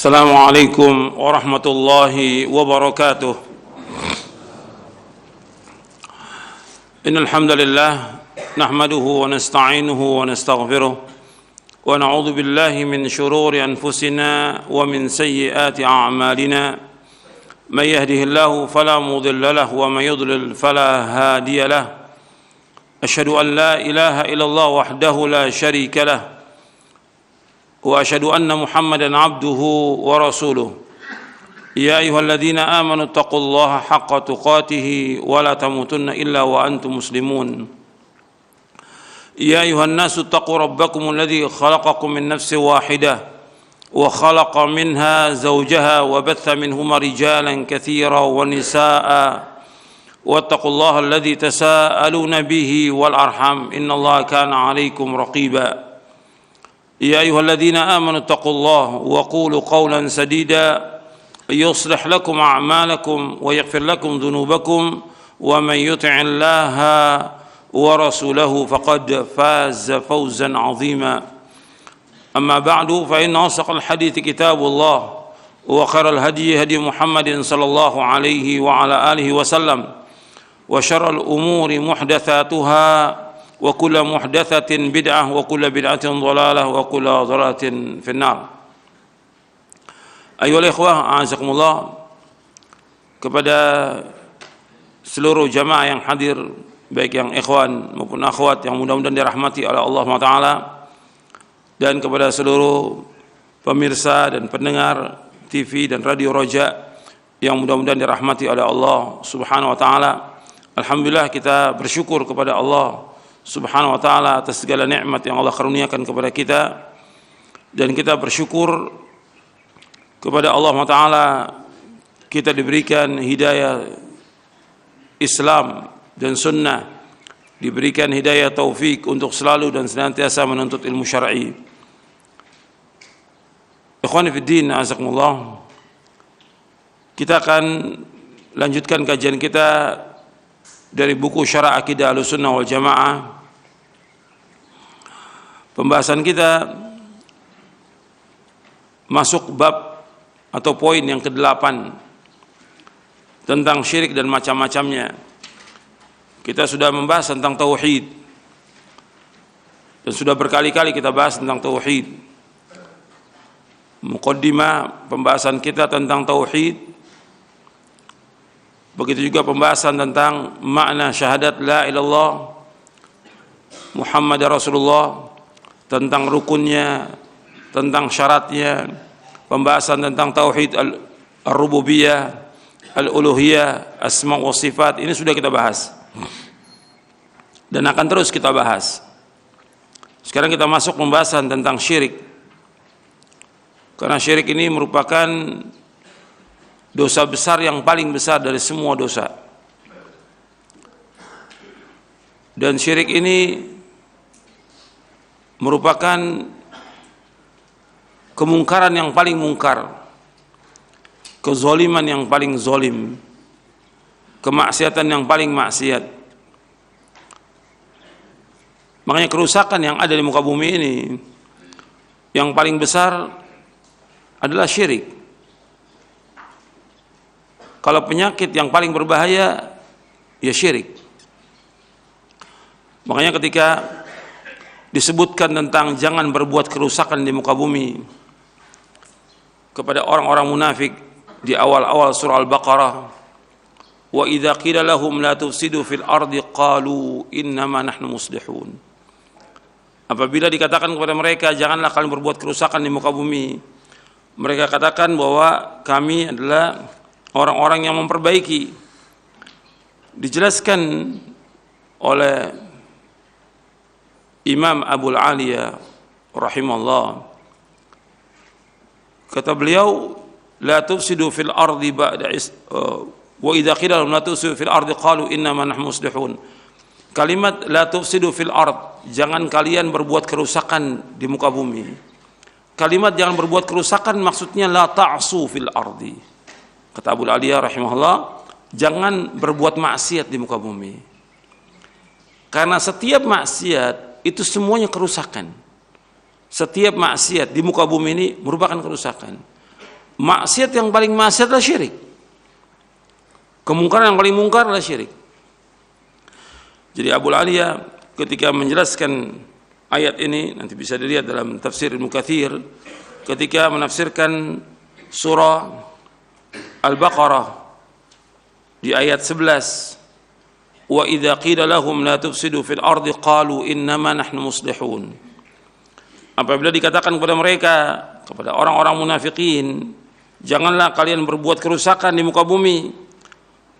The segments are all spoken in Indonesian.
Assalamualaikum warahmatullahi wabarakatuh. Innal hamdalillah nahmaduhu wa nasta'inuhu wa nastaghfiruh wa na'udzu billahi min shururi anfusina wa min sayyiati a'malina. May yahdihillahu fala mudilla lahu wa may yudlil fala hadiya lahu. Asyhadu an la ilaha illallah wahdahu la syarika lahu wa asyhadu anna Muhammadan abduhu wa rasuluh. Ya ayyuhalladzina amanu taqullaha haqqa tuqatih wa la tamutunna illa wa antum muslimun. Ya ayyuhan nasu taqu rabbakum alladzi khalaqakum min nafsin wahidah wa khalaqa minha zawjaha wa batha minhuma rijalan katsiran wa nisaa'a wattaqullaha alladzi tasaaluna bihi wal arham innallaha kana 'alaikum raqiba. يا أيها الذين آمنوا اتقوا الله وقولوا قولا سديدا يصلح لكم أعمالكم ويغفر لكم ذنوبكم ومن يطع الله ورسوله فقد فاز فوزا عظيما. أما بعد فإن أصدق الحديث كتاب الله وخير الهدي هدي محمد صلى الله عليه وعلى آله وسلم وشر الأمور محدثاتها وكل محدثة بدعة وكل بدعة ضلالة وكل ضلالة في النار. Ayyuhal ikhwah, a'azakumullah, kepada seluruh jamaah yang hadir, baik yang ikhwan maupun akhwat yang mudah-mudahan dirahmati oleh Allah SWT, dan kepada seluruh pemirsa dan pendengar TV dan Radio Roja yang mudah-mudahan dirahmati oleh Allah Subhanahu wa taala. Alhamdulillah, kita bersyukur kepada Allah Subhanahu wa ta'ala atas segala nikmat yang Allah karuniakan kepada kita, dan kita bersyukur kepada Allah Ta'ala kita diberikan hidayah Islam dan sunnah, diberikan hidayah taufik untuk selalu dan senantiasa menuntut ilmu syar'i. Ikhwani fiddin, azakumullah, kita akan lanjutkan kajian kita dari buku Syarah Aqidah Ahlussunnah wal Jamaah. Pembahasan kita masuk bab atau poin yang ke-8 tentang syirik dan macam-macamnya. Kita sudah membahas tentang tauhid dan sudah berkali-kali kita bahas tentang tauhid. Muqaddimah pembahasan kita tentang tauhid, begitu juga pembahasan tentang makna syahadat la ilallah Muhammad Rasulullah, tentang rukunnya, tentang syaratnya, pembahasan tentang tauhid al-rububiyah, al-uluhiyah, asma wa sifat. Ini sudah kita bahas dan akan terus kita bahas. Sekarang kita masuk pembahasan tentang syirik, karena syirik ini merupakan dosa besar yang paling besar dari semua dosa. Dan syirik ini merupakan kemungkaran yang paling mungkar, kezaliman yang paling zalim, kemaksiatan yang paling maksiat. Makanya kerusakan yang ada di muka bumi ini yang paling besar adalah syirik. Kalau penyakit yang paling berbahaya, ya syirik. Makanya ketika disebutkan tentang jangan berbuat kerusakan di muka bumi kepada orang-orang munafik di awal-awal surah Al-Baqarah, wa idza qila lahum la tufsidu fil ardi qalu innama nahnu muslihun. Apabila dikatakan kepada mereka janganlah kalian berbuat kerusakan di muka bumi, mereka katakan bahwa kami adalah orang-orang yang memperbaiki. Dijelaskan oleh Imam Abul Aliyah rahimahullah, kata beliau, la tufsidu fil ardi ba'da wa idza qila lahum la tufsidu fil ardi qalu innama nahnu muslihun. Kalimat la tufsidu fil ard, jangan kalian berbuat kerusakan di muka bumi. Kalimat jangan berbuat kerusakan maksudnya la ta'su fil ardi. Kata Abu Aliyah rahimahullah, jangan berbuat maksiat di muka bumi. Karena setiap maksiat itu semuanya kerusakan. Setiap maksiat di muka bumi ini merupakan kerusakan. maksiat yang paling maksiat adalah syirik. Kemungkaran yang paling mungkar adalah syirik. Jadi Abu Aliyah ketika menjelaskan ayat ini, nanti bisa dilihat dalam tafsir Ibnu Katsir, ketika menafsirkan surah Al-Baqarah di ayat 11, wa idza qila lahum la tufsidu fil ardi qalu innama nahnu muslihun. Apabila dikatakan kepada mereka, kepada orang-orang munafikin, janganlah kalian berbuat kerusakan di muka bumi,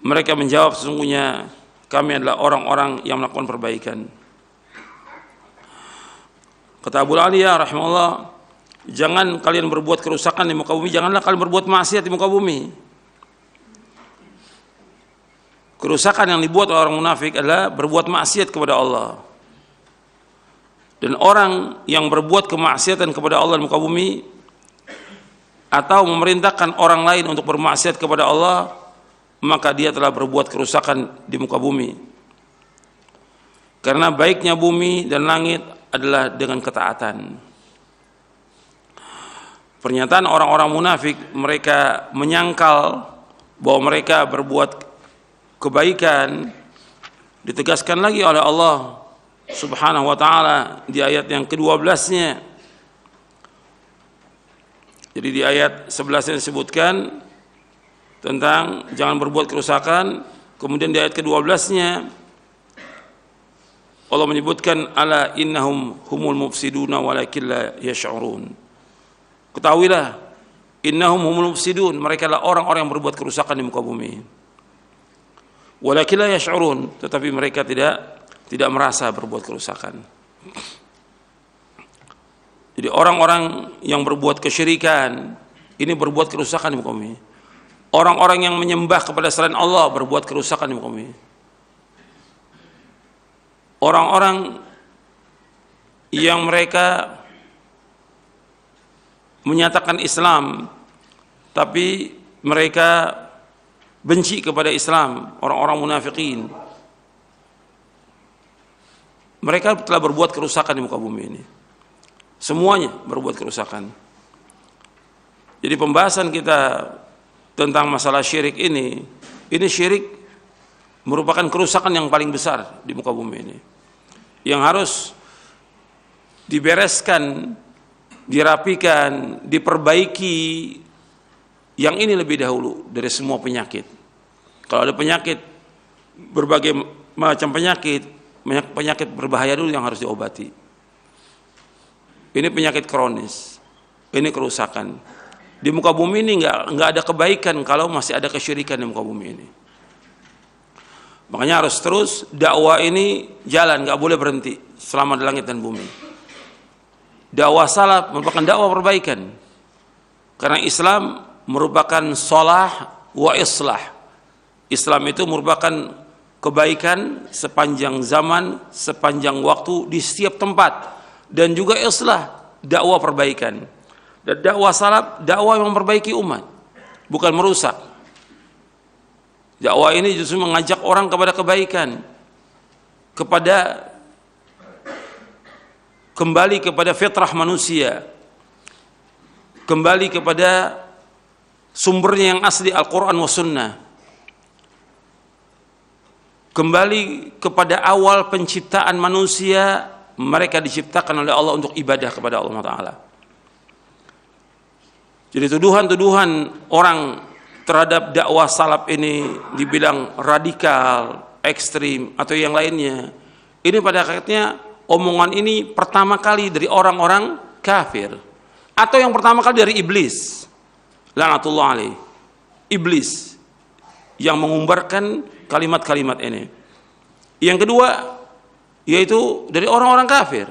mereka menjawab, sesungguhnya kami adalah orang-orang yang melakukan perbaikan. Kata Abu Aliyah rahimahullah, jangan kalian berbuat kerusakan di muka bumi, janganlah kalian berbuat maksiat di muka bumi. Kerusakan yang dibuat oleh orang munafik adalah berbuat maksiat kepada Allah. Dan orang yang berbuat kemaksiatan kepada Allah di muka bumi atau memerintahkan orang lain untuk bermaksiat kepada Allah, maka dia telah berbuat kerusakan di muka bumi. Karena baiknya bumi dan langit adalah dengan ketaatan. Pernyataan orang-orang munafik, mereka menyangkal bahwa mereka berbuat kebaikan, ditegaskan lagi oleh Allah Subhanahu wa ta'ala di ayat yang ke-12-nya. Jadi di ayat 11 disebutkan tentang jangan berbuat kerusakan, kemudian di ayat ke-12-nya Allah menyebutkan ala innahum humul mufsiduna walakin la yash'urun. Ketahuilah, innahum humul mufsidun, mereka adalah orang-orang yang berbuat kerusakan di muka bumi. Walakin la yash'urun, tetapi mereka tidak merasa berbuat kerusakan. Jadi orang-orang yang berbuat kesyirikan ini berbuat kerusakan di muka bumi. Orang-orang yang menyembah kepada selain Allah berbuat kerusakan di muka bumi. Orang-orang yang mereka menyatakan Islam tapi mereka benci kepada Islam, orang-orang munafikin, mereka telah berbuat kerusakan di muka bumi ini. Semuanya berbuat kerusakan. Jadi pembahasan kita tentang masalah syirik ini syirik merupakan kerusakan yang paling besar di muka bumi ini, yang harus dibereskan, dirapikan, diperbaiki. Yang ini lebih dahulu dari semua penyakit. Kalau ada penyakit, berbagai macam penyakit berbahaya dulu yang harus diobati. Ini penyakit kronis, ini kerusakan. Di muka bumi ini nggak ada kebaikan kalau masih ada kesyirikan di muka bumi ini. Makanya harus terus dakwah ini jalan, nggak boleh berhenti selama di langit dan bumi. Dakwah salaf merupakan dakwah perbaikan, karena Islam merupakan salah wa islah. Islam itu merupakan kebaikan sepanjang zaman, sepanjang waktu, di setiap tempat, dan juga islah, dakwah perbaikan. Dan dakwah salaf, dakwah yang memperbaiki umat, bukan merusak. Dakwah ini justru mengajak orang kepada kebaikan, kepada kembali kepada fitrah manusia, kembali kepada sumbernya yang asli Al-Quran wa Sunnah, kembali kepada awal penciptaan manusia. Mereka diciptakan oleh Allah untuk ibadah kepada Allah Ta'ala. Jadi tuduhan-tuduhan orang terhadap dakwah salaf ini dibilang radikal, ekstrim, atau yang lainnya, ini pada akhirnya omongan ini pertama kali dari orang-orang kafir, atau yang pertama kali dari iblis, laknatullah alaih. Iblis yang mengumbarkan kalimat-kalimat ini. Yang kedua, yaitu dari orang-orang kafir,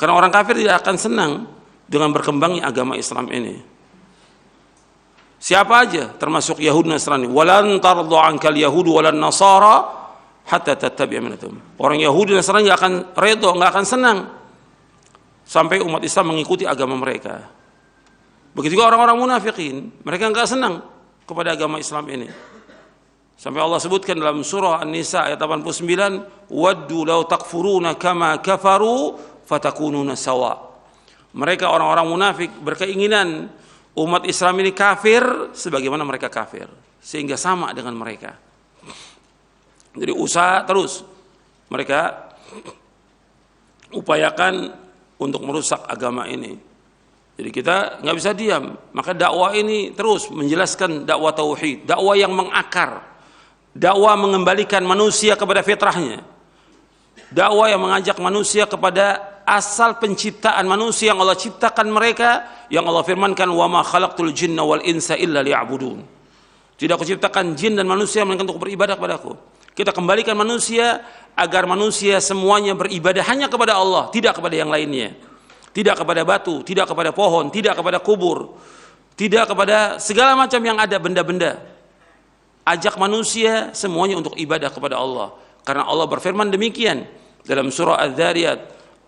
karena orang kafir tidak akan senang dengan berkembangnya agama Islam ini. Siapa aja, termasuk Yahudi Nasrani, walan tardu ankal yahudu walan nasara hatta tattabi'a millahum. Orang Yahudi Nasrani nggak akan redho, nggak akan senang sampai umat Islam mengikuti agama mereka. Begitu juga orang-orang munafikin, mereka nggak senang kepada agama Islam ini. Sampai Allah sebutkan dalam surah An-Nisa ayat 89, waddu law takfuruna kama kafaru fatakununa sawa. Mereka orang-orang munafik berkeinginan umat Islam ini kafir sebagaimana mereka kafir, sehingga sama dengan mereka. Jadi usaha terus mereka upayakan untuk merusak agama ini. Jadi kita nggak bisa diam. Maka dakwah ini terus menjelaskan dakwah tauhid, dakwah yang mengakar, dakwah mengembalikan manusia kepada fitrahnya, dakwah yang mengajak manusia kepada asal penciptaan manusia yang Allah ciptakan mereka, yang Allah firmankan, wa ma khalaqtul jinna wal insa illa liya'budun. Tidak aku ciptakan jin dan manusia melainkan untuk beribadah kepadaku. Kita kembalikan manusia agar manusia semuanya beribadah hanya kepada Allah, tidak kepada yang lainnya. Tidak kepada batu, tidak kepada pohon, tidak kepada kubur, tidak kepada segala macam yang ada benda-benda. Ajak manusia semuanya untuk ibadah kepada Allah. Karena Allah berfirman demikian dalam surah Az-Zariyat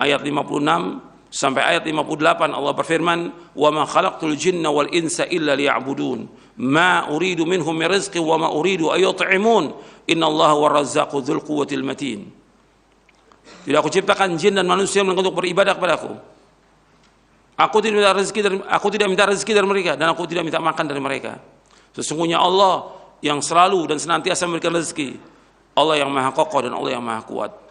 ayat 56 sampai ayat 58. Allah berfirman, "Wa ma khalaqtul jinna wal insa illa liya'budun. Ma uridu minhum min rizqin wa ma uridu ay yut'imun. Innallaha war-razzaqu dzul quwwatil matin." Tidak aku ciptakan jin dan manusia melainkan untuk beribadah kepadaku. Aku tidak minta rezeki dari mereka dan aku tidak minta makan dari mereka. Sesungguhnya Allah yang selalu dan senantiasa memberikan rezeki. Allah yang maha kokoh dan Allah yang maha kuat.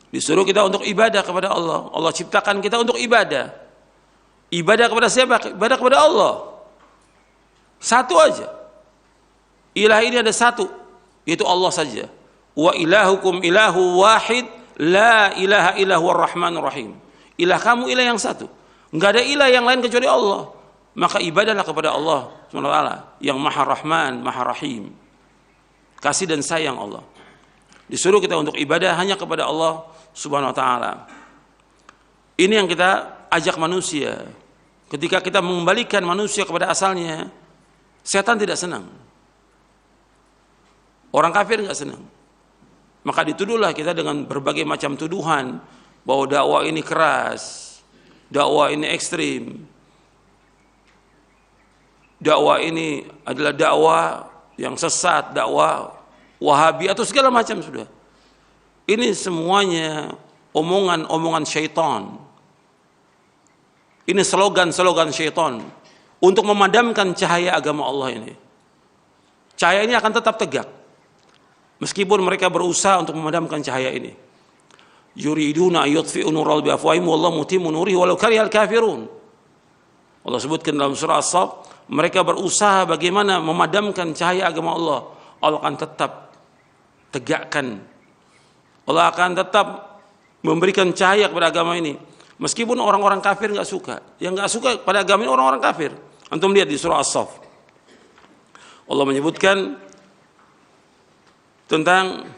Disuruh kita untuk ibadah kepada Allah. Allah ciptakan kita untuk ibadah. Ibadah kepada siapa? Ibadah kepada Allah. Satu aja. Ilah ini ada satu, yaitu Allah saja. Wa ilahukum ilahu wahid, la ilaha illa huwar rahmanur rahim. Ilah kamu ilah yang satu, enggak ada ilah yang lain kecuali Allah. Maka ibadahlah kepada Allah SWT yang maha rahman, maha rahim, kasih dan sayang Allah. Disuruh kita untuk ibadah hanya kepada Allah Subhanahu wa taala. Ini yang kita ajak manusia. Ketika kita mengembalikan manusia kepada asalnya, setan tidak senang. Orang kafir enggak senang. Maka dituduhlah kita dengan berbagai macam tuduhan bahwa dakwah ini keras, dakwah ini ekstrim, dakwah ini adalah dakwah yang sesat, dakwah Wahabi atau segala macam sudah. Ini semuanya omongan-omongan syaitan. Ini slogan-slogan syaitan untuk memadamkan cahaya agama Allah ini. Cahaya ini akan tetap tegak meskipun mereka berusaha untuk memadamkan cahaya ini. Yuriduna yutfi'u nurallah biafwahihim wallahu mutimmu nurihi walau karihal kafirun. Allah sebutkan dalam surah As-Saff, mereka berusaha bagaimana memadamkan cahaya agama Allah. Allah akan tetap tegakkan. Allah akan tetap memberikan cahaya kepada agama ini. Meskipun orang-orang kafir enggak suka. Yang enggak suka pada agama ini orang-orang kafir. Antum lihat di surah As-Saff. Allah menyebutkan tentang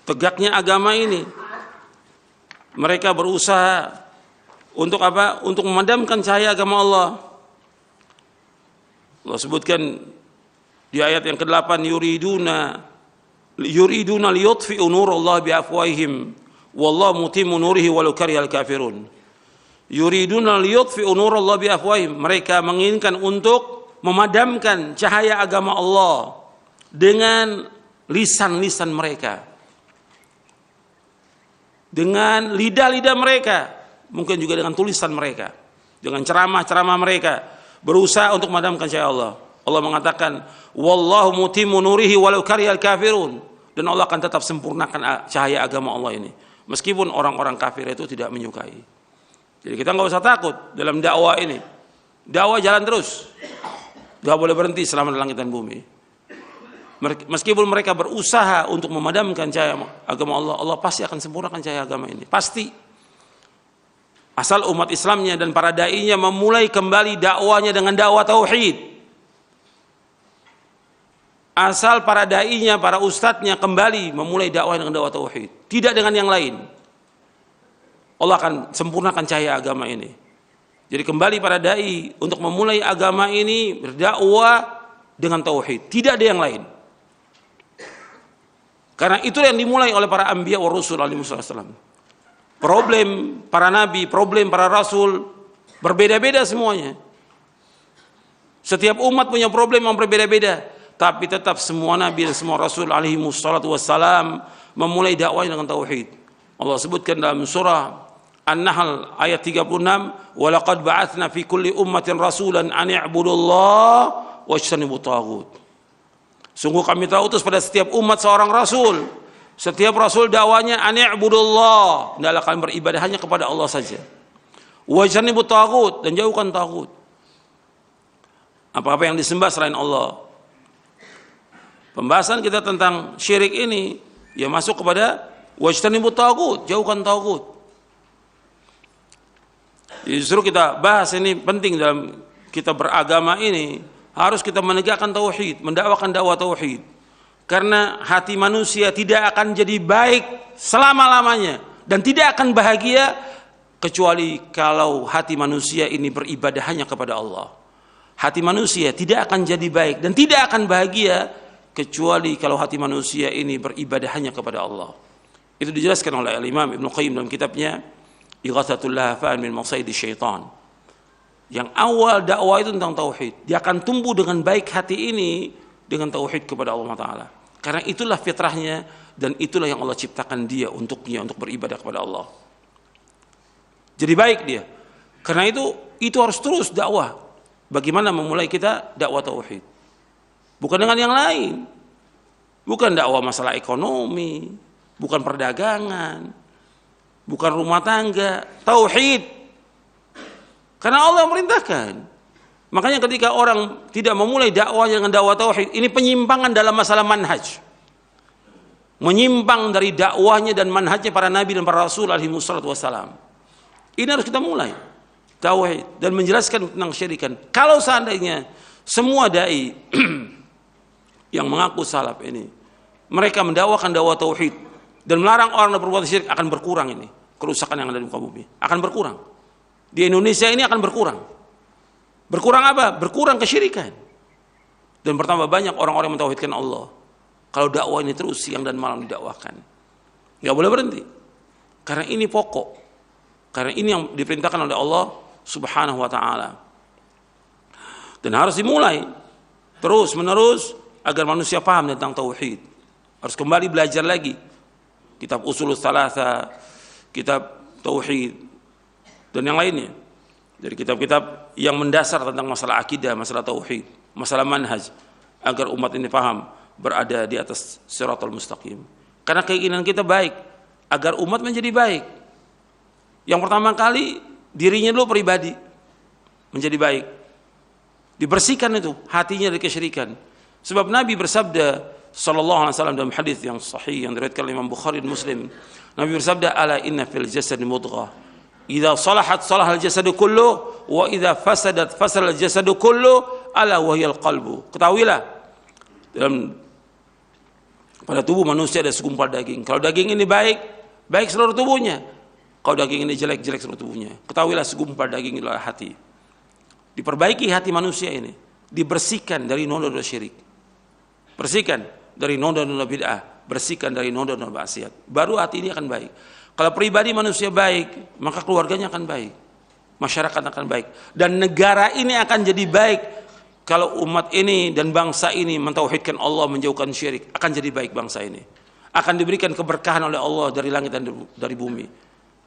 tegaknya agama ini. Mereka berusaha untuk apa? Untuk memadamkan cahaya agama Allah. Allah sebutkan di ayat yang ke-8, yuriduna liyutfi'u nurallahi biafwahihim wallahu mutimmu nurihi walau karihal kafirun. Yuriduna liyutfi'u nurallahi biafwahihim. Mereka menginginkan untuk memadamkan cahaya agama Allah dengan lisan-lisan mereka, dengan lidah-lidah mereka, mungkin juga dengan tulisan mereka, dengan ceramah-ceramah mereka, berusaha untuk memadamkan cahaya Allah. Allah mengatakan, wallahu mutimmu nurihi walau karihal kafirun, dan Allah akan tetap sempurnakan cahaya agama Allah ini meskipun orang-orang kafir itu tidak menyukai. Jadi kita nggak usah takut dalam dakwah ini. Dakwah jalan terus, nggak boleh berhenti selama langit dan bumi. Meskipun mereka berusaha untuk memadamkan cahaya agama Allah, Allah pasti akan sempurnakan cahaya agama ini. Pasti. Asal umat Islamnya dan para da'inya memulai kembali dakwahnya dengan dakwah tauhid. Asal para da'inya, para ustadznya kembali memulai dakwah dengan dakwah tauhid, tidak dengan yang lain, Allah akan sempurnakan cahaya agama ini. Jadi kembali para da'i untuk memulai agama ini berdakwah dengan tauhid, tidak ada yang lain. Karena itu yang dimulai oleh para anbiya wa rusul alaihi wasallam. Problem para nabi, problem para rasul berbeda-beda semuanya. Setiap umat punya problem yang berbeda-beda, tapi tetap semua nabi dan semua rasul alaihi wassalatu wassalam memulai dakwah dengan tauhid. Allah sebutkan dalam surah An-Nahl ayat 36, "Wa laqad ba'atsna fi kulli ummatin rasulan an i'budullaha wajtanibut taghut." Sungguh kami telah utus pada setiap umat seorang rasul. Setiap rasul dakwanya an i'budullah, hendaklah kalian beribadah hanya kepada Allah saja. Wajtanibut taghut, dan jauhkan taghut. Apa-apa yang disembah selain Allah. Pembahasan kita tentang syirik ini ya masuk kepada wajtanibut taghut, jauhkan taghut. Justru kita bahas ini penting dalam kita beragama ini, harus kita menegakkan tauhid, mendakwakan dakwah tauhid. Karena hati manusia tidak akan jadi baik selama-lamanya dan tidak akan bahagia kecuali kalau hati manusia ini beribadah hanya kepada Allah. Hati manusia tidak akan jadi baik dan tidak akan bahagia kecuali kalau hati manusia ini beribadah hanya kepada Allah. Itu dijelaskan oleh Imam Ibnu Qayyim dalam kitabnya Ighatsatul Lahfan min Masaidi Syaitan. Yang awal dakwah itu tentang tauhid. Dia akan tumbuh dengan baik hati ini dengan tauhid kepada Allah Ta'ala. Karena itulah fitrahnya dan itulah yang Allah ciptakan dia untuknya, untuk beribadah kepada Allah. Jadi baik dia. Karena itu harus terus dakwah. Bagaimana memulai kita dakwah tauhid? Bukan dengan yang lain. Bukan dakwah masalah ekonomi, bukan perdagangan, bukan rumah tangga, tauhid. Karena Allah memerintahkan. Makanya ketika orang tidak memulai dakwahnya dengan dakwah tauhid, ini penyimpangan dalam masalah manhaj. Menyimpang dari dakwahnya dan manhajnya para nabi dan para rasul alaihi wassalatu wassalam. Ini harus kita mulai. Tauhid dan menjelaskan tentang syirikan. Kalau seandainya semua dai yang mengaku salaf ini, mereka mendakwakan dakwah tauhid dan melarang orang berbuat syirik, akan berkurang ini kerusakan yang ada di muka bumi, akan berkurang. Di Indonesia ini akan berkurang. Berkurang apa? Berkurang kesyirikan. Dan bertambah banyak orang-orang yang mentauhidkan Allah. Kalau dakwah ini terus siang dan malam didakwakan, nggak boleh berhenti. Karena ini pokok. Karena ini yang diperintahkan oleh Allah Subhanahu wa Ta'ala. Dan harus dimulai terus menerus agar manusia paham tentang tauhid. Harus kembali belajar lagi kitab Ushulus Tsalatsa, kitab tauhid dan yang lainnya. Dari kitab-kitab yang mendasar tentang masalah akidah, masalah tauhid, masalah manhaj, agar umat ini paham berada di atas siratal mustaqim. Karena keinginan kita baik, agar umat menjadi baik. Yang pertama kali dirinya dulu pribadi menjadi baik. Dibersihkan itu hatinya dari kesyirikan. Sebab Nabi bersabda sallallahu alaihi wasallam dalam hadis yang sahih yang diriwayatkan oleh Imam Bukhari dan Muslim. Nabi bersabda, "Ala inna fil jasadi mudghah. Idza salahat salahal jasadu kullu wa idza fasadat fasadal jasadu kullu ala wa hiyal qalbu." Ketahuilah, dalam pada tubuh manusia ada segumpal daging. Kalau daging ini baik, baik seluruh tubuhnya. Kalau daging ini jelek, jelek seluruh tubuhnya. Ketahuilah segumpal daging adalah hati. Diperbaiki hati manusia ini, dibersihkan dari noda-noda syirik. Bersihkan dari noda-noda bid'ah, bersihkan dari noda-noda maksiat. Baru hati ini akan baik. Kalau pribadi manusia baik, maka keluarganya akan baik. Masyarakat akan baik. Dan negara ini akan jadi baik. Kalau umat ini dan bangsa ini mentauhidkan Allah, menjauhkan syirik, akan jadi baik bangsa ini. Akan diberikan keberkahan oleh Allah dari langit dan dari bumi.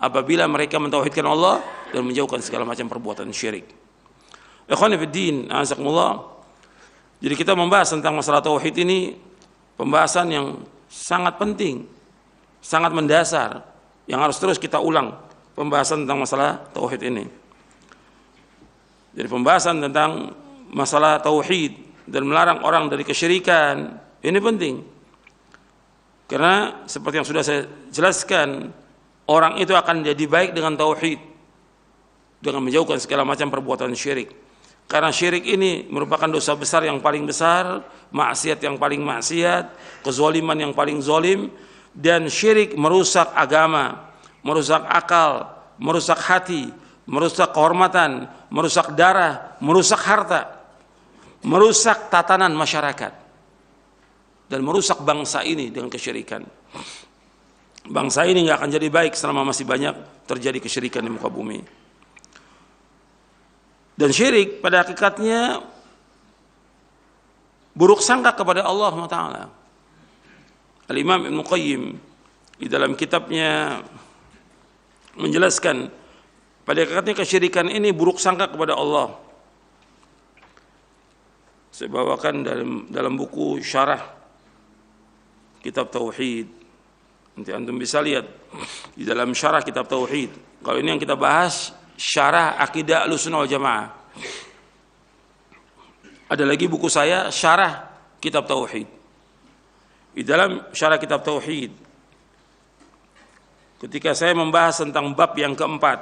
Apabila mereka mentauhidkan Allah dan menjauhkan segala macam perbuatan syirik. Ikhwani fid din, azakumullah. Jadi kita membahas tentang masalah tauhid ini, pembahasan yang sangat penting, sangat mendasar, yang harus terus kita ulang pembahasan tentang masalah tauhid ini. Jadi pembahasan tentang masalah tauhid dan melarang orang dari kesyirikan ini penting. Karena seperti yang sudah saya jelaskan, orang itu akan jadi baik dengan tauhid, dengan menjauhkan segala macam perbuatan syirik. Karena syirik ini merupakan dosa besar yang paling besar, maksiat yang paling maksiat, kezaliman yang paling zalim, dan syirik merusak agama, merusak akal, merusak hati, merusak kehormatan, merusak darah, merusak harta, merusak tatanan masyarakat, dan merusak bangsa ini dengan kesyirikan. Bangsa ini nggak akan jadi baik selama masih banyak terjadi kesyirikan di muka bumi. Dan syirik pada hakikatnya buruk sangka kepada Allah Ta'ala. Al-Imam Ibnu Qayyim di dalam kitabnya menjelaskan pada hakikatnya kesyirikan ini buruk sangka kepada Allah. Saya bawakan dalam buku syarah kitab Tauhid. Nanti antum bisa lihat di dalam syarah kitab Tauhid. Kalau ini yang kita bahas syarah akidah Ahlussunnah wal Jamaah. Ada lagi buku saya syarah kitab Tauhid. Di dalam syarah kitab Tauhid, ketika saya membahas tentang bab yang keempat,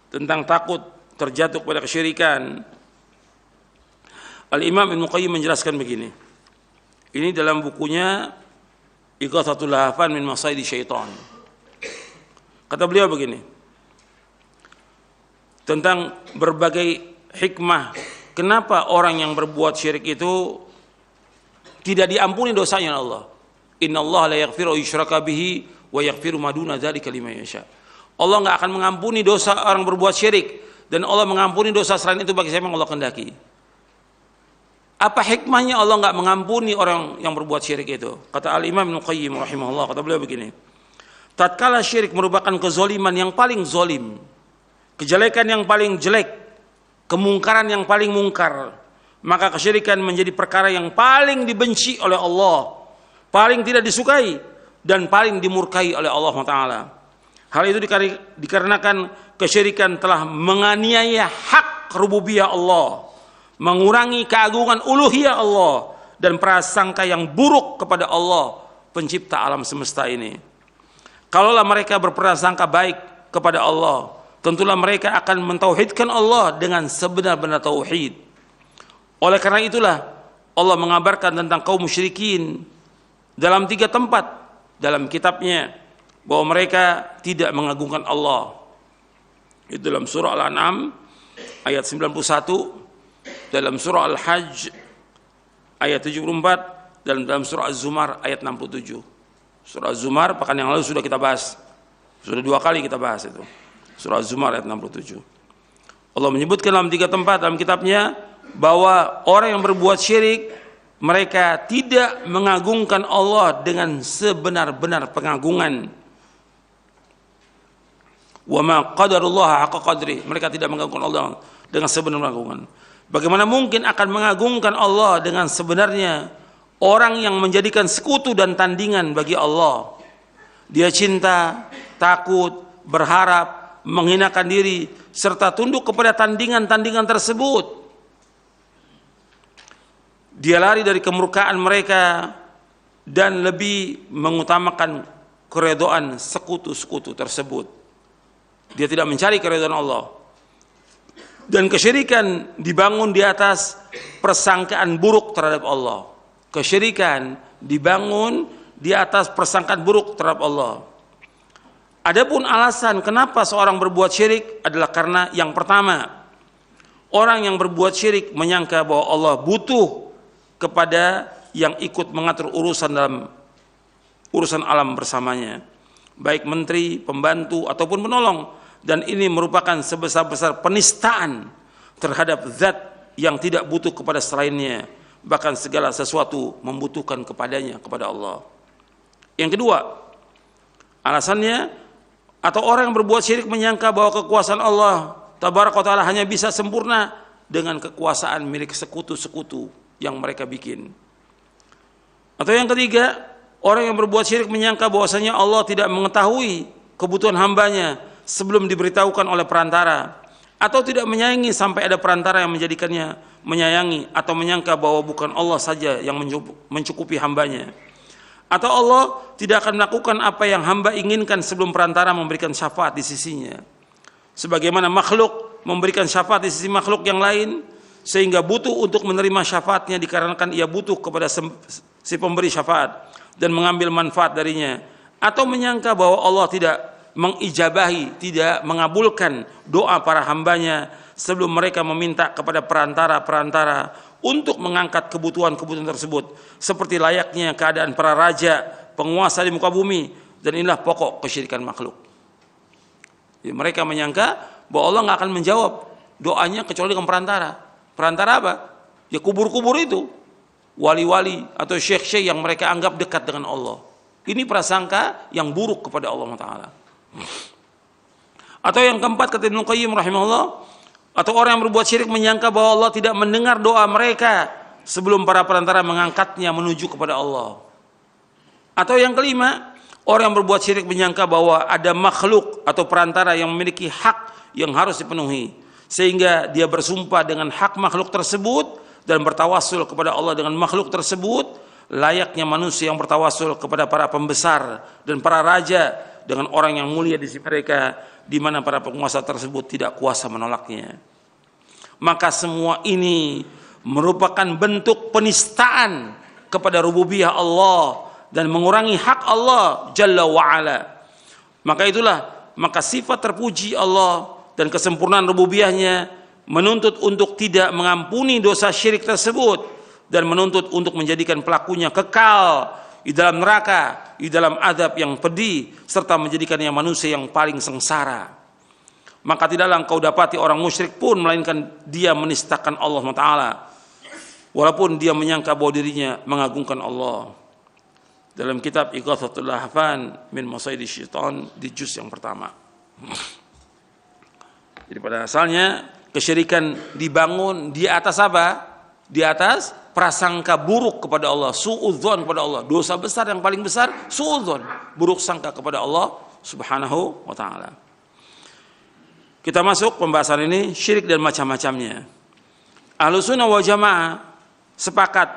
tentang takut terjatuh pada kesyirikan, Al-Imam Ibnu Qayyim menjelaskan begini. Ini dalam bukunya Ighathatul Lahfan min Masaidi Syaitan. Kata beliau begini, tentang berbagai hikmah kenapa orang yang berbuat syirik itu tidak diampuni dosanya Allah. Innallaha la yaghfiru yushraka bihi wa yaghfiru ma duna dzalika liman yasha. Allah enggak akan mengampuni dosa orang berbuat syirik, dan Allah mengampuni dosa selain itu bagi siapa yang Allah kehendaki. Apa hikmahnya Allah enggak mengampuni orang yang berbuat syirik itu? Kata Al-Imam Ibnu Qayyim rahimahullah, kata beliau begini. Tatkala syirik merupakan kezaliman yang paling zalim, kejelekan yang paling jelek, kemungkaran yang paling mungkar, maka kesyirikan menjadi perkara yang paling dibenci oleh Allah, paling tidak disukai, dan paling dimurkai oleh Allah Ta'ala. Hal itu dikarenakan kesyirikan telah menganiaya hak rububiyah Allah, mengurangi keagungan uluhiyah Allah, dan prasangka yang buruk kepada Allah, pencipta alam semesta ini. Kalaulah mereka berprasangka baik kepada Allah, tentulah mereka akan mentauhidkan Allah dengan sebenar-benar tauhid. Oleh karena itulah Allah mengabarkan tentang kaum musyrikin dalam 3 tempat dalam kitabnya bahwa mereka tidak mengagungkan Allah. Itu dalam surah Al-An'am ayat 91, dalam surah Al-Hajj ayat 74, dan dalam surah Az-Zumar ayat 67. Surah Az-Zumar pekan yang lalu sudah kita bahas. Sudah 2 kali kita bahas itu. Surah Az-Zumar ayat 67. Allah menyebutkan dalam 3 tempat dalam kitabnya bahwa orang yang berbuat syirik, mereka tidak mengagungkan Allah dengan sebenar-benar pengagungan. Wa ma qadarullah haqqa qadri, mereka tidak mengagungkan Allah dengan sebenar pengagungan. Bagaimana mungkin akan mengagungkan Allah dengan sebenarnya orang yang menjadikan sekutu dan tandingan bagi Allah? Dia cinta, takut, berharap, menghinakan diri, serta tunduk kepada tandingan-tandingan tersebut. Dia lari dari kemurkaan mereka dan lebih mengutamakan keridhaan sekutu-sekutu tersebut. Dia tidak mencari keridhaan Allah. Dan kesyirikan dibangun di atas persangkaan buruk terhadap Allah. Kesyirikan dibangun di atas persangkaan buruk terhadap Allah. Adapun alasan kenapa seorang berbuat syirik adalah karena yang pertama, orang yang berbuat syirik menyangka bahwa Allah butuh kepada yang ikut mengatur urusan alam bersamanya, baik menteri, pembantu, ataupun penolong, dan ini merupakan sebesar-besar penistaan terhadap zat yang tidak butuh kepada selainnya, bahkan segala sesuatu membutuhkan kepadanya, kepada Allah. Yang kedua, alasannya, atau orang yang berbuat syirik menyangka bahwa kekuasaan Allah Tabaraka wa Ta'ala hanya bisa sempurna dengan kekuasaan milik sekutu-sekutu yang mereka bikin. Atau yang ketiga, orang yang berbuat syirik menyangka bahwasanya Allah tidak mengetahui kebutuhan hambanya sebelum diberitahukan oleh perantara, atau tidak menyayangi sampai ada perantara yang menjadikannya menyayangi, atau menyangka bahwa bukan Allah saja yang mencukupi hambanya, atau Allah tidak akan melakukan apa yang hamba inginkan sebelum perantara memberikan syafaat di sisinya, sebagaimana makhluk memberikan syafaat di sisi makhluk yang lain, sehingga butuh untuk menerima syafaatnya dikarenakan ia butuh kepada si pemberi syafaat dan mengambil manfaat darinya, atau menyangka bahwa Allah tidak mengijabahi, tidak mengabulkan doa para hambanya sebelum mereka meminta kepada perantara-perantara untuk mengangkat kebutuhan-kebutuhan tersebut, seperti layaknya keadaan para raja, penguasa di muka bumi, dan inilah pokok kesyirikan makhluk. Jadi mereka menyangka bahwa Allah nggak akan menjawab doanya kecuali dengan perantara. Perantara apa? Ya kubur-kubur itu, wali-wali atau syekh-syekh yang mereka anggap dekat dengan Allah. Ini prasangka yang buruk kepada Allah Ta'ala. Atau yang keempat, kata Ibnu Qayyim rahimahullah, atau orang yang berbuat syirik menyangka bahwa Allah tidak mendengar doa mereka sebelum para perantara mengangkatnya menuju kepada Allah. Atau yang kelima, orang yang berbuat syirik menyangka bahwa ada makhluk atau perantara yang memiliki hak yang harus dipenuhi, sehingga dia bersumpah dengan hak makhluk tersebut dan bertawassul kepada Allah dengan makhluk tersebut, layaknya manusia yang bertawassul kepada para pembesar dan para raja dengan orang yang mulia di sisi mereka, di mana para penguasa tersebut tidak kuasa menolaknya. Maka semua ini merupakan bentuk penistaan kepada rububiyah Allah dan mengurangi hak Allah Jalla wa'ala. Maka sifat terpuji Allah dan kesempurnaan rububiyahnya menuntut untuk tidak mengampuni dosa syirik tersebut dan menuntut untuk menjadikan pelakunya kekal di dalam neraka, di dalam azab yang pedih, serta menjadikannya manusia yang paling sengsara. Maka tidaklah engkau dapati orang musyrik pun melainkan dia menistakan Allah SWT, walaupun dia menyangka bahwa dirinya mengagungkan Allah. Dalam kitab Ighathatul Lahfan min Masaidi Syaitan di juz yang pertama. Jadi pada asalnya kesyirikan dibangun di atas apa? Di atas prasangka buruk kepada Allah, suudzon kepada Allah. Dosa besar yang paling besar suudzon, buruk sangka kepada Allah Subhanahu wa taala. Kita masuk pembahasan ini, syirik dan macam-macamnya. Ahlussunnah wal Jamaah sepakat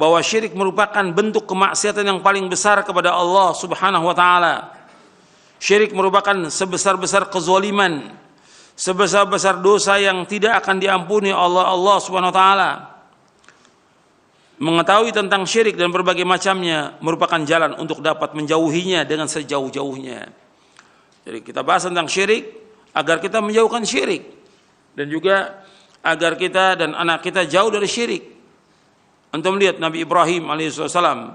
bahwa syirik merupakan bentuk kemaksiatan yang paling besar kepada Allah Subhanahu wa taala. Syirik merupakan sebesar-besar kezaliman, sebesar-besar dosa yang tidak akan diampuni Allah Subhanahu wa taala. Mengetahui tentang syirik dan berbagai macamnya merupakan jalan untuk dapat menjauhinya dengan sejauh-jauhnya. Jadi kita bahas tentang syirik agar kita menjauhkan syirik, dan juga agar kita dan anak kita jauh dari syirik. Antum lihat Nabi Ibrahim alaihissalam,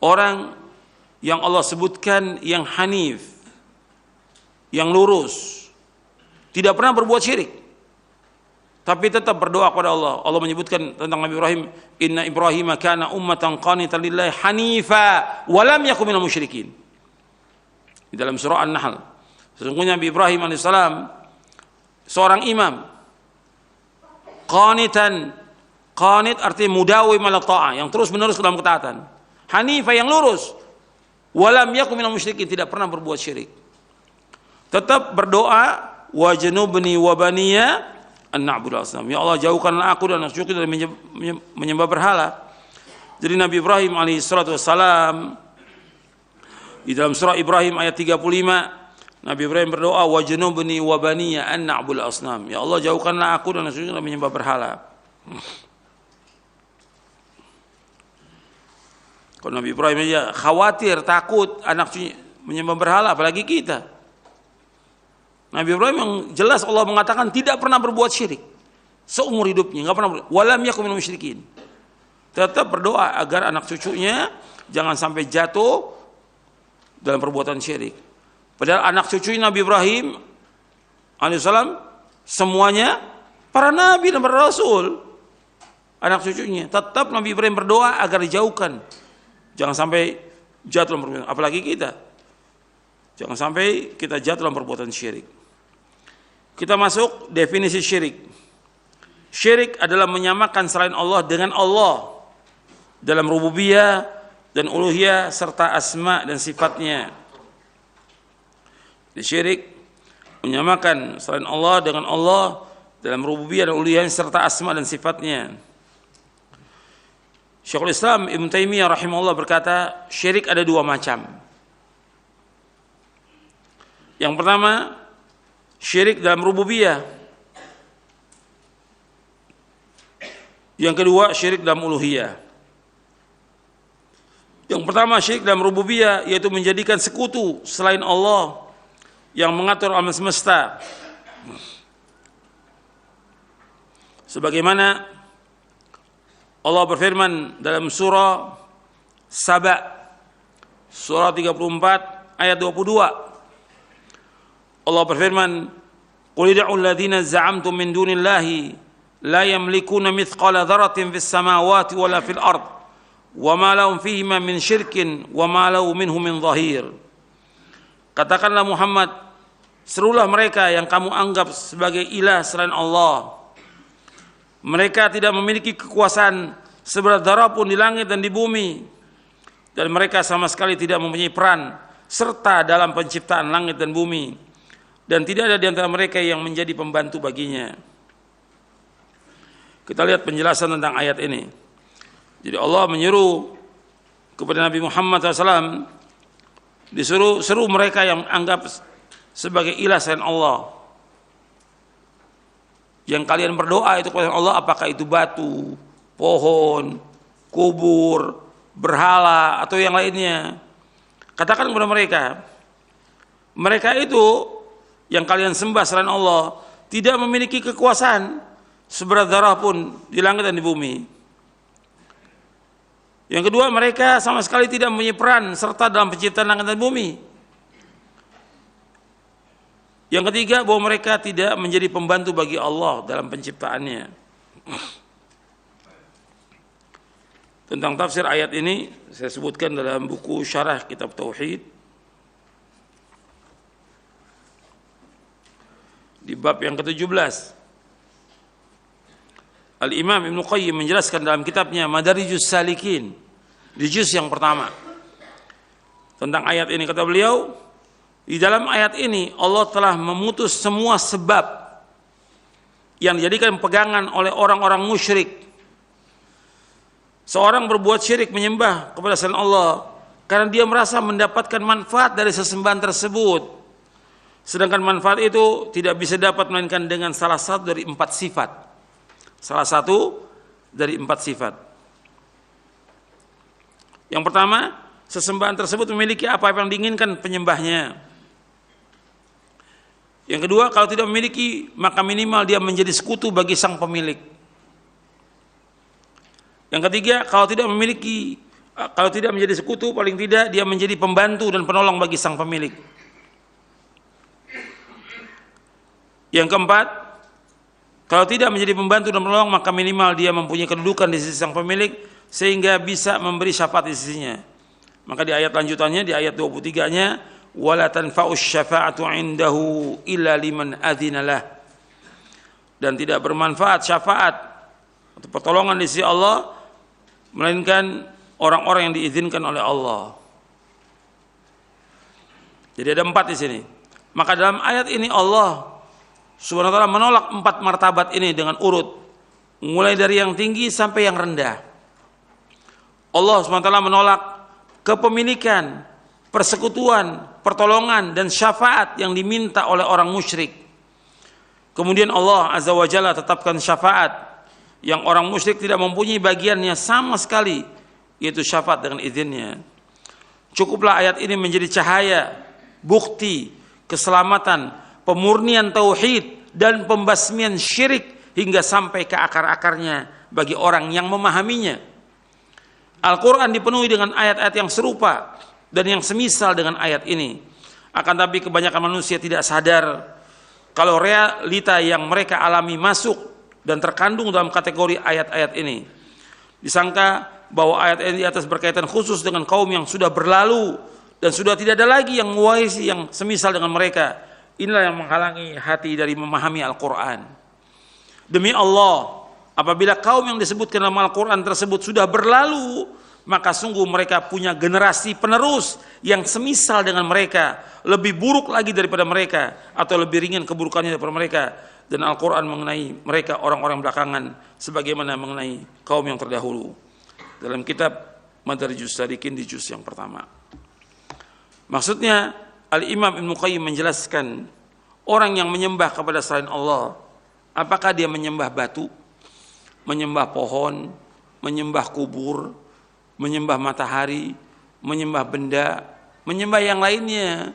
orang yang Allah sebutkan yang hanif, yang lurus, tidak pernah berbuat syirik, tapi tetap berdoa kepada Allah. Allah menyebutkan tentang Nabi Ibrahim, inna Ibrahim kana ummatan qanitan lillahi hanifa wa lam yakun minal musyrikin. Di dalam surah An-Nahl, sesungguhnya Nabi Ibrahim alaihissalam seorang imam, qanitan, qanit artinya mudawim ala ta'ah, yang terus menerus dalam ketaatan, hanifa yang lurus, wa lam yakun minal musyrikin, tidak pernah berbuat syirik. Tetap berdoa, wajnubni wa baniya an na'budal asnam, ya Allah jauhkanlah aku dan anak cucuku dari menyembah berhala. Jadi Nabi Ibrahim alaihissalatu wassalam di dalam surah Ibrahim ayat 35, Nabi Ibrahim berdoa, wajnubni wa baniya an na'budal asnam, ya Allah jauhkanlah aku dan anak cucuku dari menyembah berhala. Kalau Nabi Ibrahim aja khawatir, takut anak cucunya menyembah berhala, apalagi kita. Nabi Ibrahim yang jelas Allah mengatakan tidak pernah berbuat syirik seumur hidupnya, nggak pernah. Walam yakun minal musyrikin. Tetap berdoa agar anak cucunya jangan sampai jatuh dalam perbuatan syirik. Padahal anak cucu Nabi Ibrahim alaihissalam semuanya para nabi dan para rasul, anak cucunya. Tetap Nabi Ibrahim berdoa agar dijauhkan, jangan sampai jatuh dalam perbuatan. Apalagi kita, jangan sampai kita jatuh dalam perbuatan syirik. Kita masuk definisi syirik. Syirik adalah menyamakan selain Allah dengan Allah dalam rububiyah dan uluhiyah serta asma dan sifatnya. Syirik menyamakan selain Allah dengan Allah dalam rububiyah dan uluhiyah serta asma dan sifatnya. Syekhul Islam Ibnu Taimiyah rahimahullah berkata, syirik ada dua macam. Yang pertama, syirik dalam rububiyah. Yang kedua, syirik dalam uluhiyah. Yang pertama, syirik dalam rububiyah, yaitu menjadikan sekutu selain Allah yang mengatur alam semesta. Sebagaimana Allah berfirman dalam surah Saba, surah 34 ayat 22. Allah berfirman, qul id'u alladhina za'amtum min dunillahi la yamlikuna mithqala dzarratin fis samawati wala fil ard wa ma lahum fihima min syirkin wa ma lahu minhum min dhahir. Katakanlah Muhammad, serulah mereka yang kamu anggap sebagai ilah selain Allah. Mereka tidak memiliki kekuasaan seberat darah pun di langit dan di bumi, dan mereka sama sekali tidak mempunyai peran serta dalam penciptaan langit dan bumi, dan tidak ada di antara mereka yang menjadi pembantu baginya. Kita lihat penjelasan tentang ayat ini. Jadi Allah menyeru kepada Nabi Muhammad SAW, disuruh seru mereka yang anggap sebagai ilah selain Allah. Yang kalian berdoa itu kepada Allah, apakah itu batu, pohon, kubur, berhala, atau yang lainnya. Katakan kepada mereka, mereka itu yang kalian sembah selain Allah tidak memiliki kekuasaan seberat darah pun di langit dan di bumi. Yang kedua, mereka sama sekali tidak mempunyai peran serta dalam penciptaan langit dan bumi. Yang ketiga, bahwa mereka tidak menjadi pembantu bagi Allah dalam penciptaannya. Tentang tafsir ayat ini saya sebutkan dalam buku Syarah Kitab Tauhid di bab yang ke-17. Al-Imam Ibnu Qayyim menjelaskan dalam kitabnya Madarijus Salikin di juz yang pertama tentang ayat ini. Kata beliau, di dalam ayat ini Allah telah memutus semua sebab yang dijadikan pegangan oleh orang-orang musyrik. Seorang berbuat syirik menyembah kepada selain Allah karena dia merasa mendapatkan manfaat dari sesembahan tersebut, sedangkan manfaat itu tidak bisa dapat melainkan dengan salah satu dari 4 sifat. Salah satu dari 4 sifat. Yang pertama, sesembahan tersebut memiliki apa yang diinginkan penyembahnya. Yang kedua, kalau tidak memiliki, maka minimal dia menjadi sekutu bagi sang pemilik. Yang ketiga, kalau tidak menjadi sekutu, paling tidak dia menjadi pembantu dan penolong bagi sang pemilik. Yang keempat, kalau tidak menjadi pembantu dan penolong, maka minimal dia mempunyai kedudukan di sisi sang pemilik sehingga bisa memberi syafaat di sisinya. Maka di ayat lanjutannya, di ayat 23-nya, wala tanfa'us syafa'atu 'indahu illa liman adzinalah. Dan tidak bermanfaat syafaat atau pertolongan di sisi Allah melainkan orang-orang yang diizinkan oleh Allah. Jadi ada 4 di sini. Maka dalam ayat ini Allah Subhanahu wa taala menolak 4 martabat ini dengan urut, mulai dari yang tinggi sampai yang rendah. Allah Subhanahu wa taala menolak kepemilikan, persekutuan, pertolongan dan syafaat yang diminta oleh orang musyrik. Kemudian Allah Azza wa Jalla tetapkan syafaat yang orang musyrik tidak mempunyai bagiannya sama sekali, yaitu syafaat dengan izinnya. Cukuplah ayat ini menjadi cahaya, bukti, keselamatan, pemurnian tauhid dan pembasmian syirik hingga sampai ke akar-akarnya bagi orang yang memahaminya. Al-Quran dipenuhi dengan ayat-ayat yang serupa dan yang semisal dengan ayat ini. Akan tapi kebanyakan manusia tidak sadar kalau realita yang mereka alami masuk dan terkandung dalam kategori ayat-ayat ini. Disangka bahwa ayat ini di atas berkaitan khusus dengan kaum yang sudah berlalu dan sudah tidak ada lagi yang mewarisi yang semisal dengan mereka. Inilah yang menghalangi hati dari memahami Al-Quran. Demi Allah, apabila kaum yang disebutkan dalam Al-Quran tersebut sudah berlalu, maka sungguh mereka punya generasi penerus yang semisal dengan mereka, lebih buruk lagi daripada mereka, atau lebih ringan keburukannya daripada mereka. Dan Al-Quran mengenai mereka orang-orang belakangan sebagaimana mengenai kaum yang terdahulu. Dalam kitab Madarijus Salikin di juz yang pertama. Maksudnya Al-Imam Ibnu Qayyim menjelaskan orang yang menyembah kepada selain Allah, apakah dia menyembah batu, menyembah pohon, menyembah kubur, menyembah matahari, menyembah benda, menyembah yang lainnya.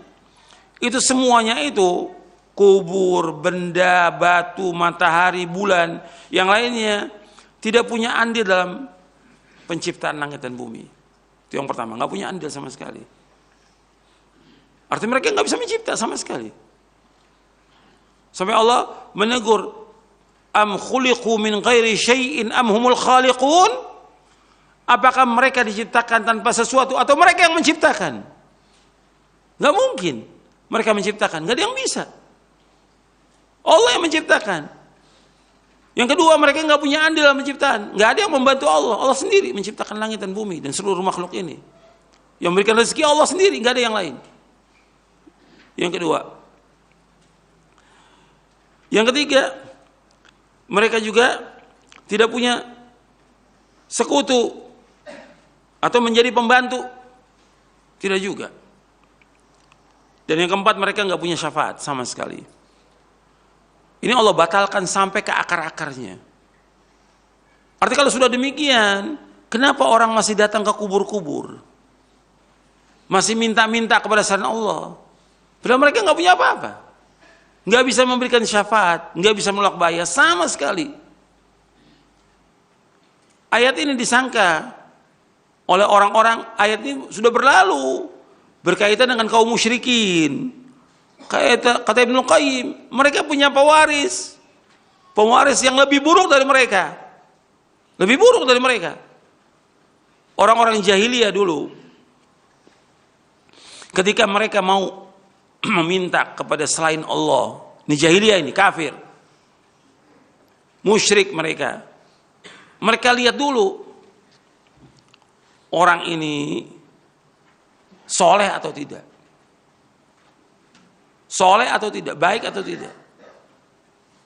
Itu semuanya itu, kubur, benda, batu, matahari, bulan, yang lainnya tidak punya andil dalam penciptaan langit dan bumi. Itu yang pertama, nggak punya andil sama sekali. Artinya mereka nggak bisa mencipta sama sekali. Sampai Allah menegur, am khuliqu min ghairi syai'in am humul khaliqun? Apakah mereka diciptakan tanpa sesuatu atau mereka yang menciptakan? Nggak mungkin. mereka menciptakan? Nggak ada yang bisa. Allah yang menciptakan. Yang kedua, mereka nggak punya andil dalam penciptaan. Nggak ada yang membantu Allah. Allah sendiri menciptakan langit dan bumi dan seluruh makhluk ini. Yang memberikan rezeki Allah sendiri, nggak ada yang lain. Yang kedua. Yang ketiga, mereka juga tidak punya sekutu atau menjadi pembantu. Tidak juga. Dan yang keempat, mereka nggak punya syafaat sama sekali. Ini Allah batalkan sampai ke akar-akarnya. Artinya kalau sudah demikian, kenapa orang masih datang ke kubur-kubur? Masih minta-minta kepada selain Allah? Padahal mereka nggak punya apa-apa. Nggak bisa memberikan syafaat, nggak bisa menolak bahaya sama sekali. Ayat ini disangka oleh orang-orang, ayat ini sudah berlalu berkaitan dengan kaum musyrikin. Kata Ibnu Qayyim, mereka punya pewaris yang lebih buruk dari mereka. Lebih buruk dari mereka. Orang-orang jahiliyah dulu, ketika mereka mau meminta kepada selain Allah, ini jahiliyah, ini kafir, musyrik mereka. Mereka lihat dulu orang ini soleh atau tidak, soleh atau tidak, baik atau tidak.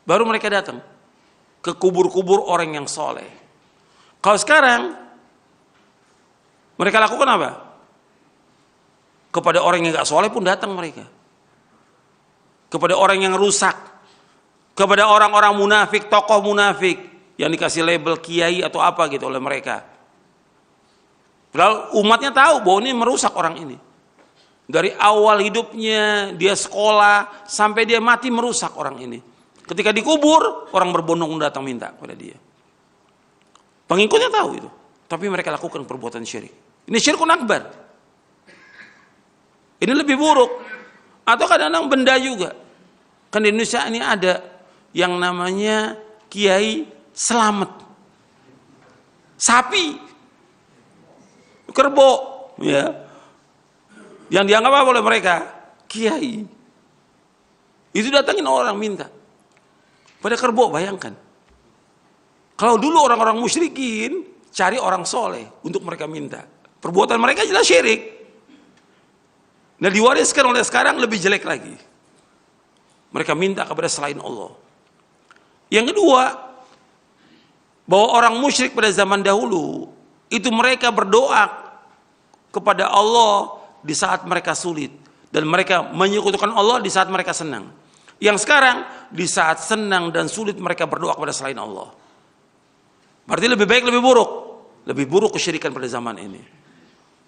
Baru mereka datang ke kubur-kubur orang yang soleh. Kalau sekarang mereka lakukan apa? Kepada orang yang gak soleh pun datang mereka. Kepada orang yang rusak, kepada orang-orang munafik, tokoh munafik yang dikasih label kiai atau apa gitu oleh mereka. Padahal umatnya tahu bahwa ini merusak orang ini. Dari awal hidupnya, dia sekolah, sampai dia mati merusak orang ini. Ketika dikubur, orang berbondong datang minta kepada dia. Pengikutnya tahu itu. Tapi mereka lakukan perbuatan syirik. Ini syirkun akbar. Ini lebih buruk. Atau kadang-kadang benda juga. Kan di Indonesia ini ada yang namanya Kiai Selamet. Sapi. Kerbau. Ya. Yang dianggap apa oleh mereka? Kiai. Itu datangin orang minta. Pada kerbau, bayangkan. Kalau dulu orang-orang musyrikin cari orang soleh untuk mereka minta. Perbuatan mereka jelas syirik. Nah, diwariskan oleh sekarang lebih jelek lagi. Mereka minta kepada selain Allah. Yang kedua, bahwa orang musyrik pada zaman dahulu itu mereka berdoa kepada Allah di saat mereka sulit, dan mereka menyekutukan Allah di saat mereka senang. Yang sekarang di saat senang dan sulit mereka berdoa kepada selain Allah. Berarti lebih baik, lebih buruk. Lebih buruk kesyirikan pada zaman ini.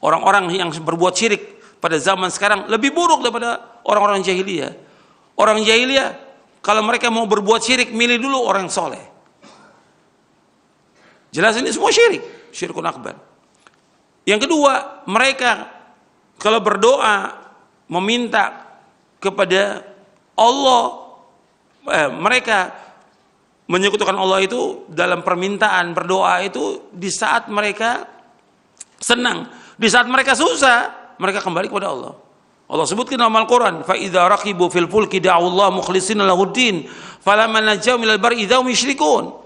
Orang-orang yang berbuat syirik pada zaman sekarang lebih buruk daripada orang-orang jahiliyah. Orang jahiliyah kalau mereka mau berbuat syirik, milih dulu orang soleh. Jelas ini semua syirik, syirkun akbar. Yang kedua, mereka kalau berdoa meminta kepada Allah, mereka menyekutukan Allah itu dalam permintaan berdoa itu di saat mereka senang, di saat mereka susah, mereka kembali kepada Allah. Allah sebutkan dalam Al-Quran, fa idza raqibu fil fulki da'u Allah mukhlishina lahuddin falamma najau minal barri idza hum yusyrikun.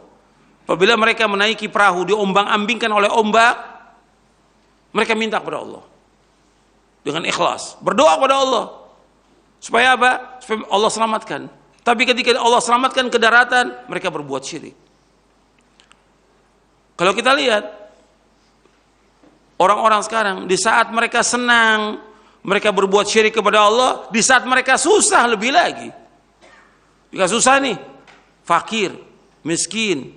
Apabila mereka menaiki perahu diombang-ambingkan oleh ombak, mereka minta kepada Allah dengan ikhlas, berdoa kepada Allah supaya apa? Supaya Allah selamatkan. Tapi ketika Allah selamatkan ke daratan, mereka berbuat syirik. Kalau kita lihat orang-orang sekarang, di saat mereka senang, mereka berbuat syirik kepada Allah. Di saat mereka susah, lebih lagi. Jika susah nih, fakir, miskin,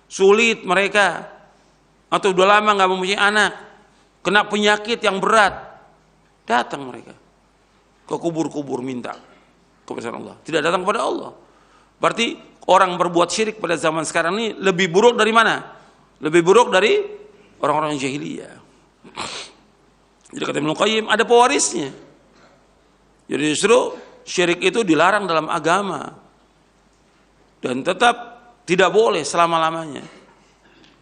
sulit mereka, atau udah lama gak mempunyai anak, kena penyakit yang berat, datang mereka ke kubur-kubur minta kepada Allah. Tidak datang kepada Allah. Berarti orang berbuat syirik pada zaman sekarang ini lebih buruk dari mana? Lebih buruk dari orang-orang jahiliyah. Jadi kata Ibnu Qayyim, ada pewarisnya. Jadi justru syirik itu dilarang dalam agama dan tetap tidak boleh selama-lamanya.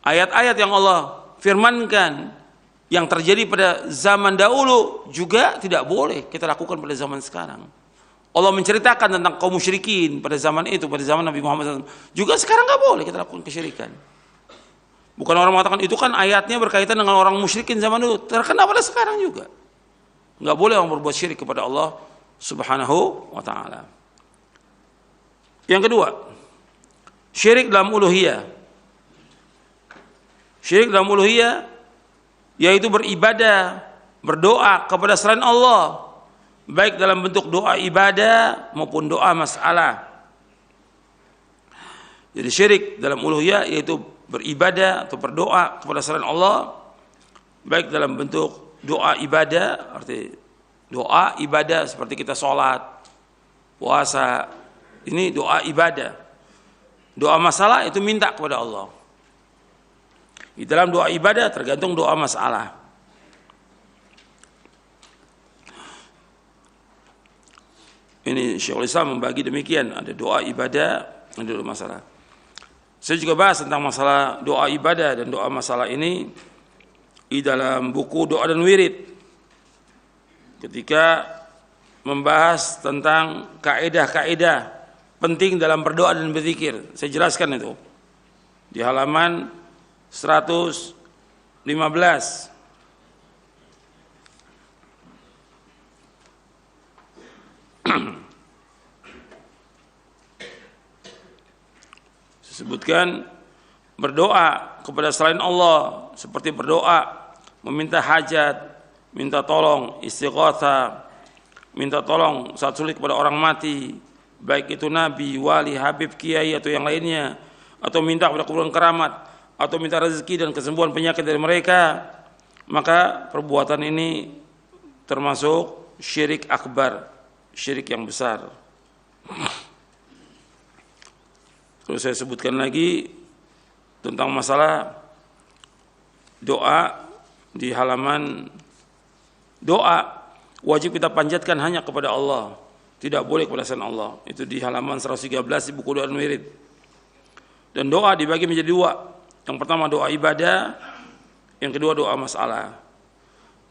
Ayat-ayat yang Allah firmankan yang terjadi pada zaman dahulu juga tidak boleh kita lakukan pada zaman sekarang. Allah menceritakan tentang kaum musyrikin pada zaman itu, pada zaman Nabi Muhammad SAW. Juga sekarang nggak boleh kita lakukan kesyirikan. Bukan orang mengatakan itu kan ayatnya berkaitan dengan orang musyrikin zaman dulu. Terkena pada sekarang juga. Nggak boleh orang berbuat syirik kepada Allah Subhanahu wa Ta'ala. Yang kedua, syirik dalam uluhiyah. Syirik dalam uluhiyah yaitu beribadah, berdoa kepada selain Allah, baik dalam bentuk doa ibadah maupun doa masalah. Jadi syirik dalam uluhiyah yaitu beribadah atau berdoa kepada selain Allah, baik dalam bentuk doa ibadah, arti doa ibadah seperti kita sholat, puasa, ini doa ibadah. Doa masalah itu minta kepada Allah. Di dalam doa ibadah tergantung doa masalah. Ini Syekhul Islam membagi demikian, ada doa ibadah, ada doa masalah. Saya juga bahas tentang masalah doa ibadah dan doa masalah ini di dalam buku Doa dan Wirid. Ketika membahas tentang kaidah-kaidah penting dalam berdoa dan berzikir, saya jelaskan itu di halaman 115. Sebutkan berdoa kepada selain Allah seperti berdoa meminta hajat, minta tolong, istighatsah, minta tolong saat sulit kepada orang mati, baik itu nabi, wali, habib, kiai atau yang lainnya, atau minta kepada kuburan keramat, atau minta rezeki dan kesembuhan penyakit dari mereka, maka perbuatan ini termasuk syirik akbar, syirik yang besar. Terus saya sebutkan lagi tentang masalah doa di halaman doa wajib kita panjatkan hanya kepada Allah, tidak boleh kepada selain Allah. Itu di halaman 113 di buku Doa dan Wirid. Dan doa dibagi menjadi dua. Yang pertama doa ibadah, yang kedua doa masalah.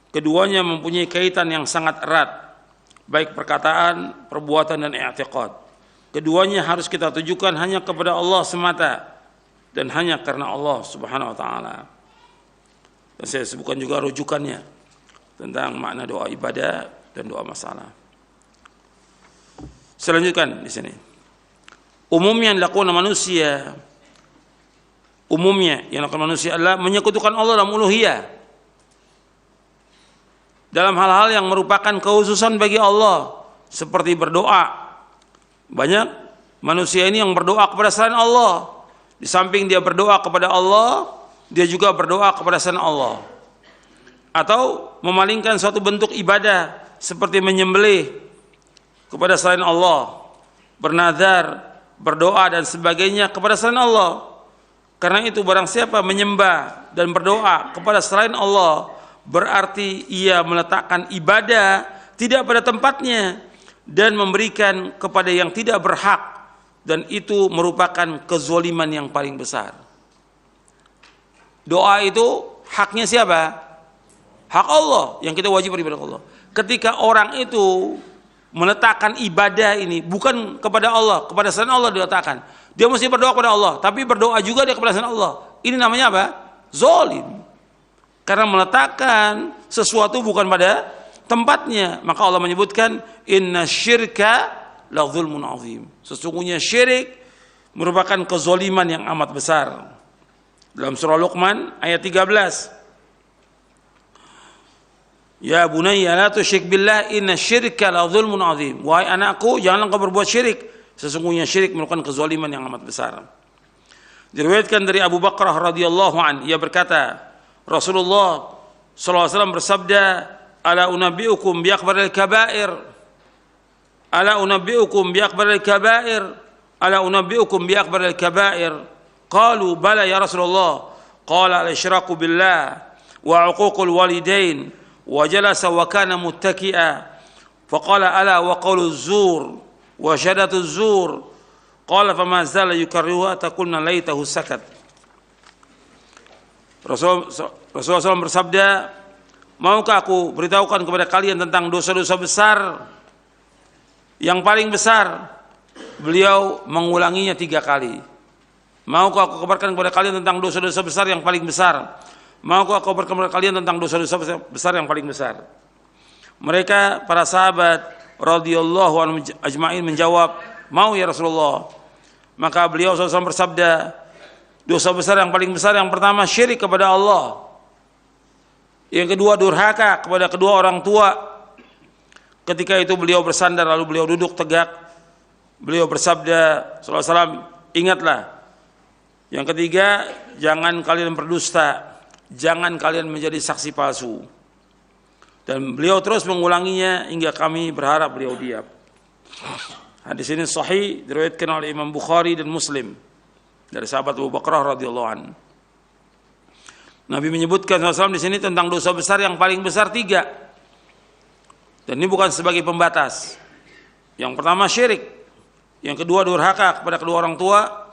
Keduanya mempunyai kaitan yang sangat erat, baik perkataan, perbuatan dan i'tiqad. Keduanya harus kita tujukan hanya kepada Allah semata dan hanya karena Allah Subhanahu wa Ta'ala. Dan saya sebutkan juga rujukannya tentang makna doa ibadah dan doa masalah. Selanjutnya di sini, umumnya yang dilakukan manusia, adalah menyekutukan Allah dalam uluhiyah, dalam hal-hal yang merupakan kekhususan bagi Allah, seperti berdoa. Banyak manusia ini yang berdoa kepada selain Allah. Di samping dia berdoa kepada Allah, dia juga berdoa kepada selain Allah. Atau memalingkan suatu bentuk ibadah seperti menyembelih kepada selain Allah, bernazar, berdoa dan sebagainya kepada selain Allah. Karena itu barang siapa menyembah dan berdoa kepada selain Allah, berarti ia meletakkan ibadah tidak pada tempatnya dan memberikan kepada yang tidak berhak, dan itu merupakan kezaliman yang paling besar. Doa itu haknya siapa? Hak Allah yang kita wajib beribadah kepada Allah. Ketika orang itu meletakkan ibadah ini bukan kepada Allah, kepada selain Allah diletakkan, dia mesti berdoa kepada Allah, tapi berdoa juga dia kepada selain Allah. Ini namanya apa? Zalim. Karena meletakkan sesuatu bukan pada tempatnya. Maka Allah menyebutkan inna syirka la dzulmun azim. Sesungguhnya syirik merupakan kezaliman yang amat besar. Dalam surah Luqman ayat 13. Ya bunayya la tusyrik billah inna syirka la dzulmun azim. Wahai anakku, janganlah engkau berbuat syirik. Sesungguhnya syirik merupakan kezaliman yang amat besar. Diriwayatkan dari Abu Bakrah radhiyallahu an, ia berkata, Rasulullah sallallahu alaihi wasallam bersabda, ala unabbiukum bi akbaril kabair, ala unabbiukum bi akbaril kabair, ala unabbiukum bi akbaril kabair. Qalu bala ya Rasulullah. Qala al-isyraku billah wa 'uququl walidain wa jalasa wa kana muttaki'a. Faqala ala wa qawluz zur wa syahadatuz zur. Qala fama zala yukarriruha taqulna laitahu sakat. Rasulullah SAW bersabda, maukah aku beritahukan kepada kalian tentang dosa-dosa besar Yang paling besar, beliau mengulanginya 3 kali. Maukah aku kabarkan kepada kalian tentang dosa-dosa besar yang paling besar? Maukah aku kabarkan kepada kalian tentang dosa-dosa besar yang paling besar? Mereka, para sahabat radhiyallahu anhum ajma'in menjawab, mau ya Rasulullah. Maka beliau SAW bersabda, dosa besar yang paling besar yang pertama syirik kepada Allah. Yang kedua durhaka kepada kedua orang tua. Ketika itu beliau bersandar lalu beliau duduk tegak. Beliau bersabda sallallahu alaihi wasallam, ingatlah. Yang ketiga, jangan kalian berdusta, jangan kalian menjadi saksi palsu. Dan beliau terus mengulanginya hingga kami berharap beliau diam. Hadis ini sahih diriwayatkan oleh Imam Bukhari dan Muslim dari sahabat Abu Bakrah radhiyallahu anhu. Nabi menyebutkan SAW di sini tentang dosa besar yang paling besar 3. Dan ini bukan sebagai pembatas. Yang pertama syirik, yang kedua durhaka kepada kedua orang tua,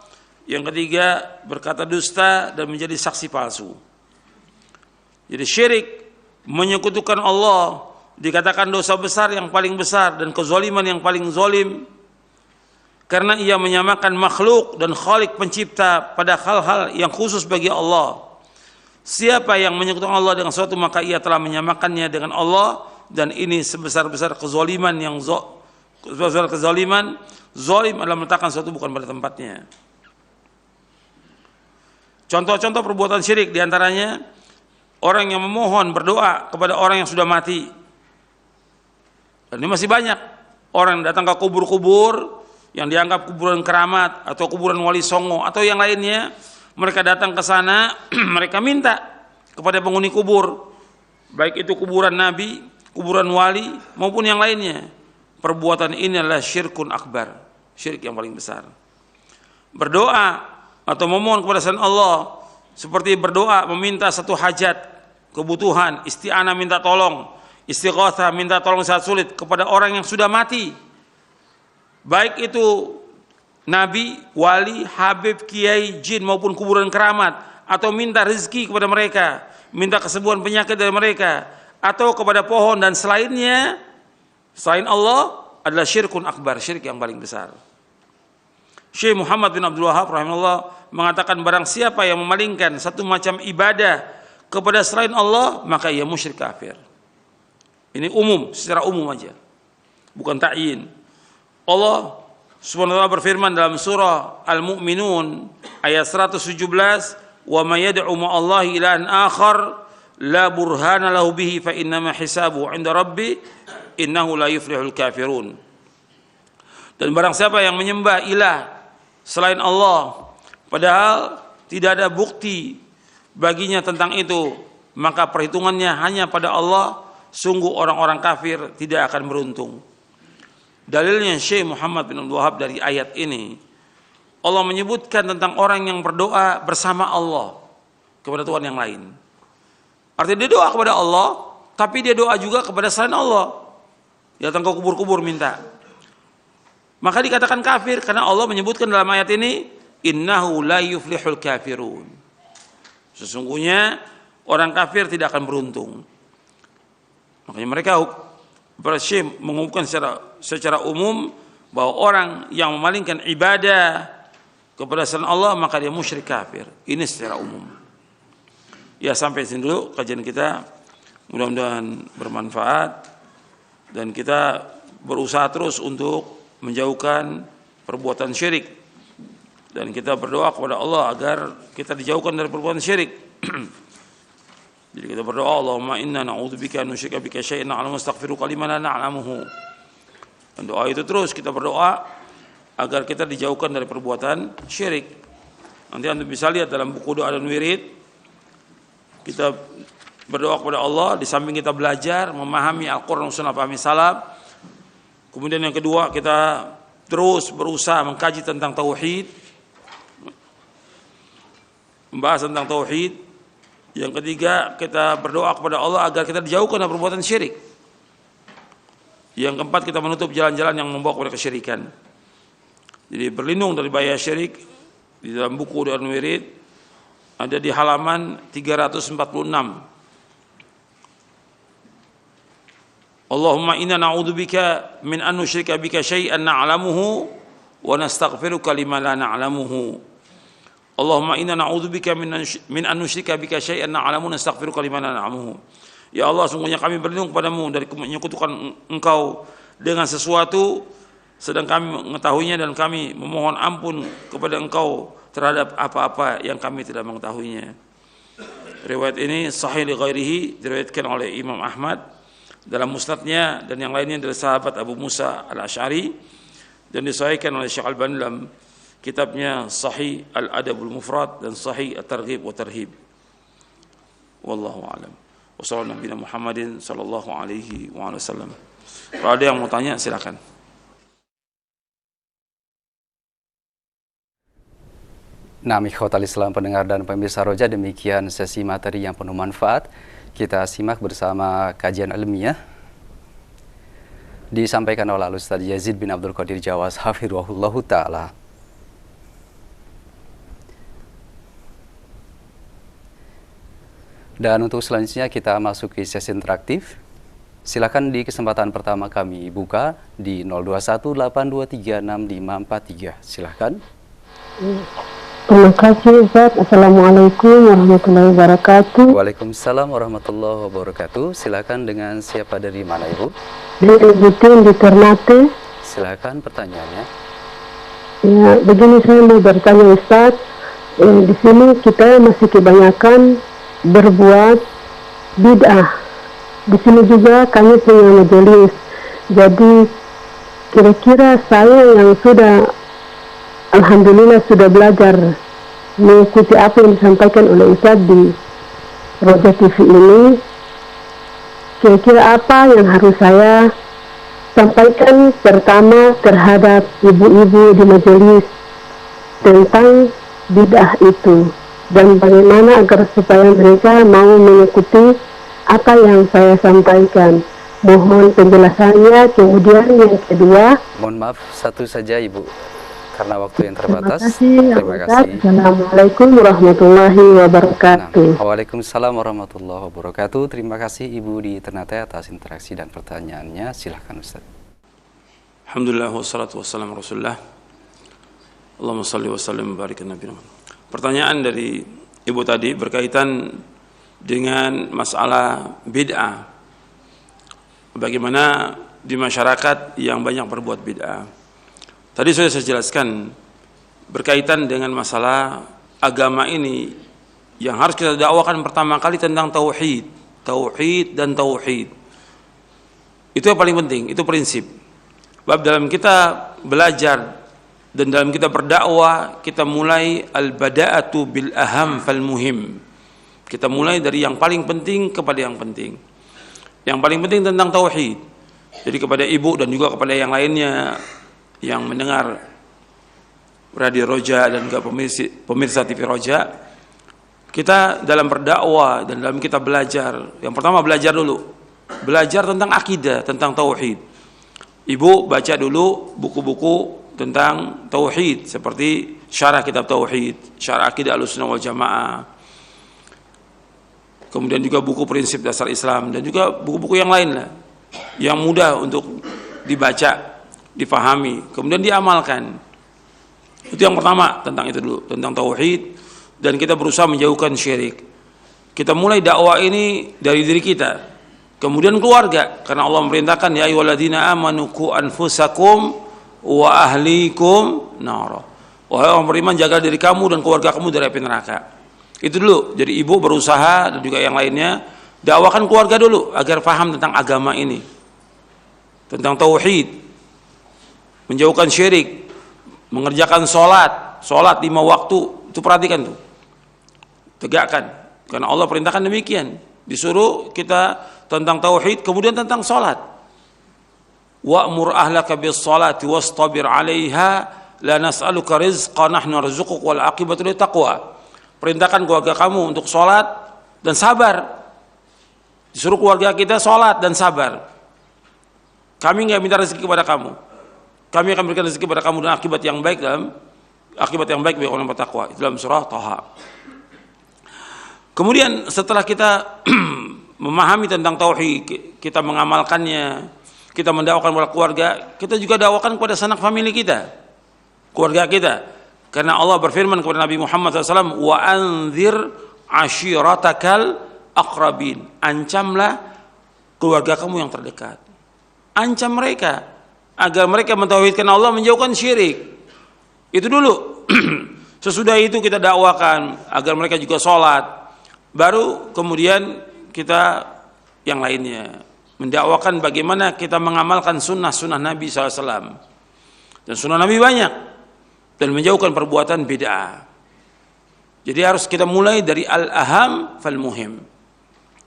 yang ketiga berkata dusta dan menjadi saksi palsu. Jadi syirik, menyekutukan Allah, dikatakan dosa besar yang paling besar dan kezaliman yang paling zalim, karena ia menyamakan makhluk dan Khalik pencipta pada hal-hal yang khusus bagi Allah. Siapa yang menyekutukan Allah dengan sesuatu maka ia telah menyamakannya dengan Allah, dan ini sebesar-besar kezaliman yang sebesar kezaliman. Zalim adalah meletakkan sesuatu bukan pada tempatnya. Contoh-contoh perbuatan syirik diantaranya orang yang memohon berdoa kepada orang yang sudah mati. Dan ini masih banyak orang yang datang ke kubur-kubur yang dianggap kuburan keramat atau kuburan wali songo atau yang lainnya. Mereka datang ke sana, mereka minta kepada penghuni kubur, baik itu kuburan nabi, kuburan wali maupun yang lainnya. Perbuatan ini adalah syirkun akbar, syirik yang paling besar. Berdoa atau memohon kepada selain Allah, seperti berdoa meminta satu hajat, kebutuhan, isti'anah minta tolong, istighatsah minta tolong saat sulit kepada orang yang sudah mati, baik itu nabi, wali, habib, kiai, jin maupun kuburan keramat, atau minta rezeki kepada mereka, minta kesembuhan penyakit dari mereka, atau kepada pohon dan selainnya selain Allah, adalah syirkun akbar, syirik yang paling besar. Syekh Muhammad bin Abdul Wahab rahimahullah mengatakan, barang siapa yang memalingkan satu macam ibadah kepada selain Allah, maka ia musyrik kafir. Ini umum, secara umum aja, bukan ta'yin. Allah Subhanahu wa ta'ala berfirman dalam surah Al-Mu'minun ayat 117, "Wa may yad'u ma'allahi ilahan akhar la burhana lahu bihi fa innama hisabuhu 'inda rabbi innahu la yuflihul kafirun." Dan barang siapa yang menyembah ilah selain Allah padahal tidak ada bukti baginya tentang itu, maka perhitungannya hanya pada Allah, sungguh orang-orang kafir tidak akan beruntung. Dalilnya Syekh Muhammad bin Abdul Wahab dari ayat ini, Allah menyebutkan tentang orang yang berdoa bersama Allah kepada Tuhan yang lain. Artinya dia doa kepada Allah, tapi dia doa juga kepada selain Allah. Dia datang ke kubur-kubur minta. Maka dikatakan kafir karena Allah menyebutkan dalam ayat ini, innahu la yuflihul kafirun. Sesungguhnya orang kafir tidak akan beruntung. Makanya mereka Syekh mengumumkan secara umum bahwa orang yang memalingkan ibadah kepada selain Allah maka dia musyrik kafir. Ini secara umum. Ya, sampai sini dulu kajian kita. Mudah-mudahan bermanfaat dan kita berusaha terus untuk menjauhkan perbuatan syirik, dan kita berdoa kepada Allah agar kita dijauhkan dari perbuatan syirik. Jadi kita berdoa, Allahumma inna na'udzubika an nusyrika bika syai'an na'lamu astaghfiruka liman la na'lamuhu. Dan doa itu terus kita berdoa agar kita dijauhkan dari perbuatan syirik. Nanti Anda bisa lihat dalam buku doa dan wirid, kita berdoa kepada Allah di samping kita belajar memahami Al-Qur'an dan Sunnah, pahami salaf. Kemudian yang kedua, kita terus berusaha mengkaji tentang tauhid, membahas tentang tauhid. Yang ketiga, kita berdoa kepada Allah agar kita dijauhkan dari perbuatan syirik. Yang keempat, kita menutup jalan-jalan yang membawa kepada kesyirikan. Jadi berlindung dari bahaya syirik di dalam buku dan wirid ada di halaman 346. Allahumma inna na'udzubika min an nusyrika bika syai'an na'lamuhu wa nastaghfiruka lima la na'lamuhu. Allahumma inna na'udzubika min an nusyrika bika syai'an na'lamuhu wa nastaghfiruka lima la na'lamuhu. Ya Allah, sungguhnya kami berlindung kepadamu dari menyekutukan Engkau dengan sesuatu sedang kami mengetahuinya, dan kami memohon ampun kepada Engkau terhadap apa-apa yang kami tidak mengetahuinya. Riwayat ini sahih li ghairihi, diriwayatkan oleh Imam Ahmad dalam musnadnya, dan yang lainnya dari sahabat Abu Musa al-Asy'ari, dan disahihkan oleh Syekh Al-Albani dalam kitabnya Sahih Al-Adabul Mufrad dan Sahih At-Targhib wa Tarhib. Wallahu a'lam. Wassallallahu Nabi Muhammadin sallallahu alaihi wasallam. Kalau ada yang mau tanya silakan. Nah, ikhwatal Islam, pendengar dan pemirsa Roja, demikian sesi materi yang penuh manfaat. Kita simak bersama kajian ilmiah disampaikan oleh Ustaz Yazid bin Abdul Qadir Jawas hafizahullahu ta'ala. Dan untuk selanjutnya kita masuk ke sesi interaktif. Silakan di kesempatan pertama kami buka di 0218236543. Silakan. Terima kasih Ustaz. Assalamualaikum warahmatullahi wabarakatuh. Waalaikumsalam warahmatullahi wabarakatuh. Silakan, dengan siapa, dari mana Ibu? Dari Ibu Tin di Ternate. Silakan pertanyaannya. Ya, begini saya mau bertanya Ustaz. Di sini kita masih kebanyakan berbuat bid'ah. Di sini juga kami punya majelis. Jadi kira-kira saya yang sudah alhamdulillah sudah belajar mengikuti apa yang disampaikan oleh Ustaz di Roja TV ini, kira-kira apa yang harus saya sampaikan pertama terhadap ibu-ibu di majelis tentang bid'ah itu, dan bagaimana agar supaya mereka mau mengikuti apa yang saya sampaikan. Mohon penjelasannya. Kemudian yang kedua, mohon maaf satu saja Ibu, karena waktu yang terbatas. Terima kasih. Assalamualaikum warahmatullahi wabarakatuh. Nah, waalaikumsalam warahmatullahi wabarakatuh. Terima kasih Ibu di Ternate atas interaksi dan pertanyaannya. Silahkan Ustaz. Alhamdulillah wassalatu wassalamu rasulullah. Allahumma salli wa sallim wa barik ala nabiyina. Pertanyaan dari Ibu tadi berkaitan dengan masalah bid'ah. Bagaimana di masyarakat yang banyak berbuat bid'ah. Tadi sudah saya jelaskan berkaitan dengan masalah agama ini yang harus kita dakwakan pertama kali tentang tauhid, tauhid dan tauhid. Itu yang paling penting, itu prinsip. Bab dalam kita belajar dan dalam kita berdakwah, kita mulai al-bada'atu bil aham fal muhim. Kita mulai dari yang paling penting kepada yang penting. Yang paling penting tentang tauhid. Jadi kepada ibu dan juga kepada yang lainnya yang mendengar Radio Roja dan juga pemirsa TV Roja, kita dalam berdakwah dan dalam kita belajar, yang pertama belajar dulu, belajar tentang akidah, tentang tauhid. Ibu baca dulu buku-buku tentang tauhid seperti syarah kitab tauhid, syarah akidah Ahlussunnah wal Jamaah, kemudian juga buku prinsip dasar Islam, dan juga buku-buku yang lain lah yang mudah untuk dibaca, difahami, kemudian diamalkan. Itu yang pertama, tentang itu dulu, tentang tauhid, dan kita berusaha menjauhkan syirik. Kita mulai dakwah ini dari diri kita, kemudian keluarga, karena Allah memerintahkan ya ayyuhalladzina amanu qu anfusakum wa ahlikum nar. Wahai orang beriman, jaga diri kamu dan keluarga kamu dari api neraka. Itu dulu. Jadi ibu berusaha dan juga yang lainnya dakwakan keluarga dulu agar paham tentang agama ini, tentang tauhid, menjauhkan syirik, mengerjakan sholat 5 waktu. Itu perhatikan tuh, tegakkan, karena Allah perintahkan demikian. Disuruh kita tentang tauhid, kemudian tentang sholat. Wa'mur ahlaka bis sholati wastabir 'alaiha la nas'aluka rizqan nahnu narzuquka wal 'aqibatu lit taqwa. Perintahkan keluarga kamu untuk sholat dan sabar. Disuruh keluarga kita sholat dan sabar. Kami nggak minta rezeki kepada kamu. Kami akan berikan rezeki kepada kamu dan akibat yang baik bagi orang bertakwa. Itu dalam surah Thaha. Kemudian setelah kita memahami tentang tauhid, kita mengamalkannya, kita mendakwakan kepada keluarga, kita juga dakwakan kepada sanak famili kita, keluarga kita. Karena Allah berfirman kepada Nabi Muhammad SAW, wa anzir ashiratakal aqrabin, ancamlah keluarga kamu yang terdekat, ancam mereka agar mereka mentauhidkan Allah, menjauhkan syirik. Itu dulu. Sesudah itu kita dakwakan agar mereka juga sholat, baru kemudian kita yang lainnya mendakwakan bagaimana kita mengamalkan sunnah Nabi SAW. Dan sunnah Nabi banyak, dan menjauhkan perbuatan bid'ah. Jadi harus kita mulai dari al-aham fal-muhim.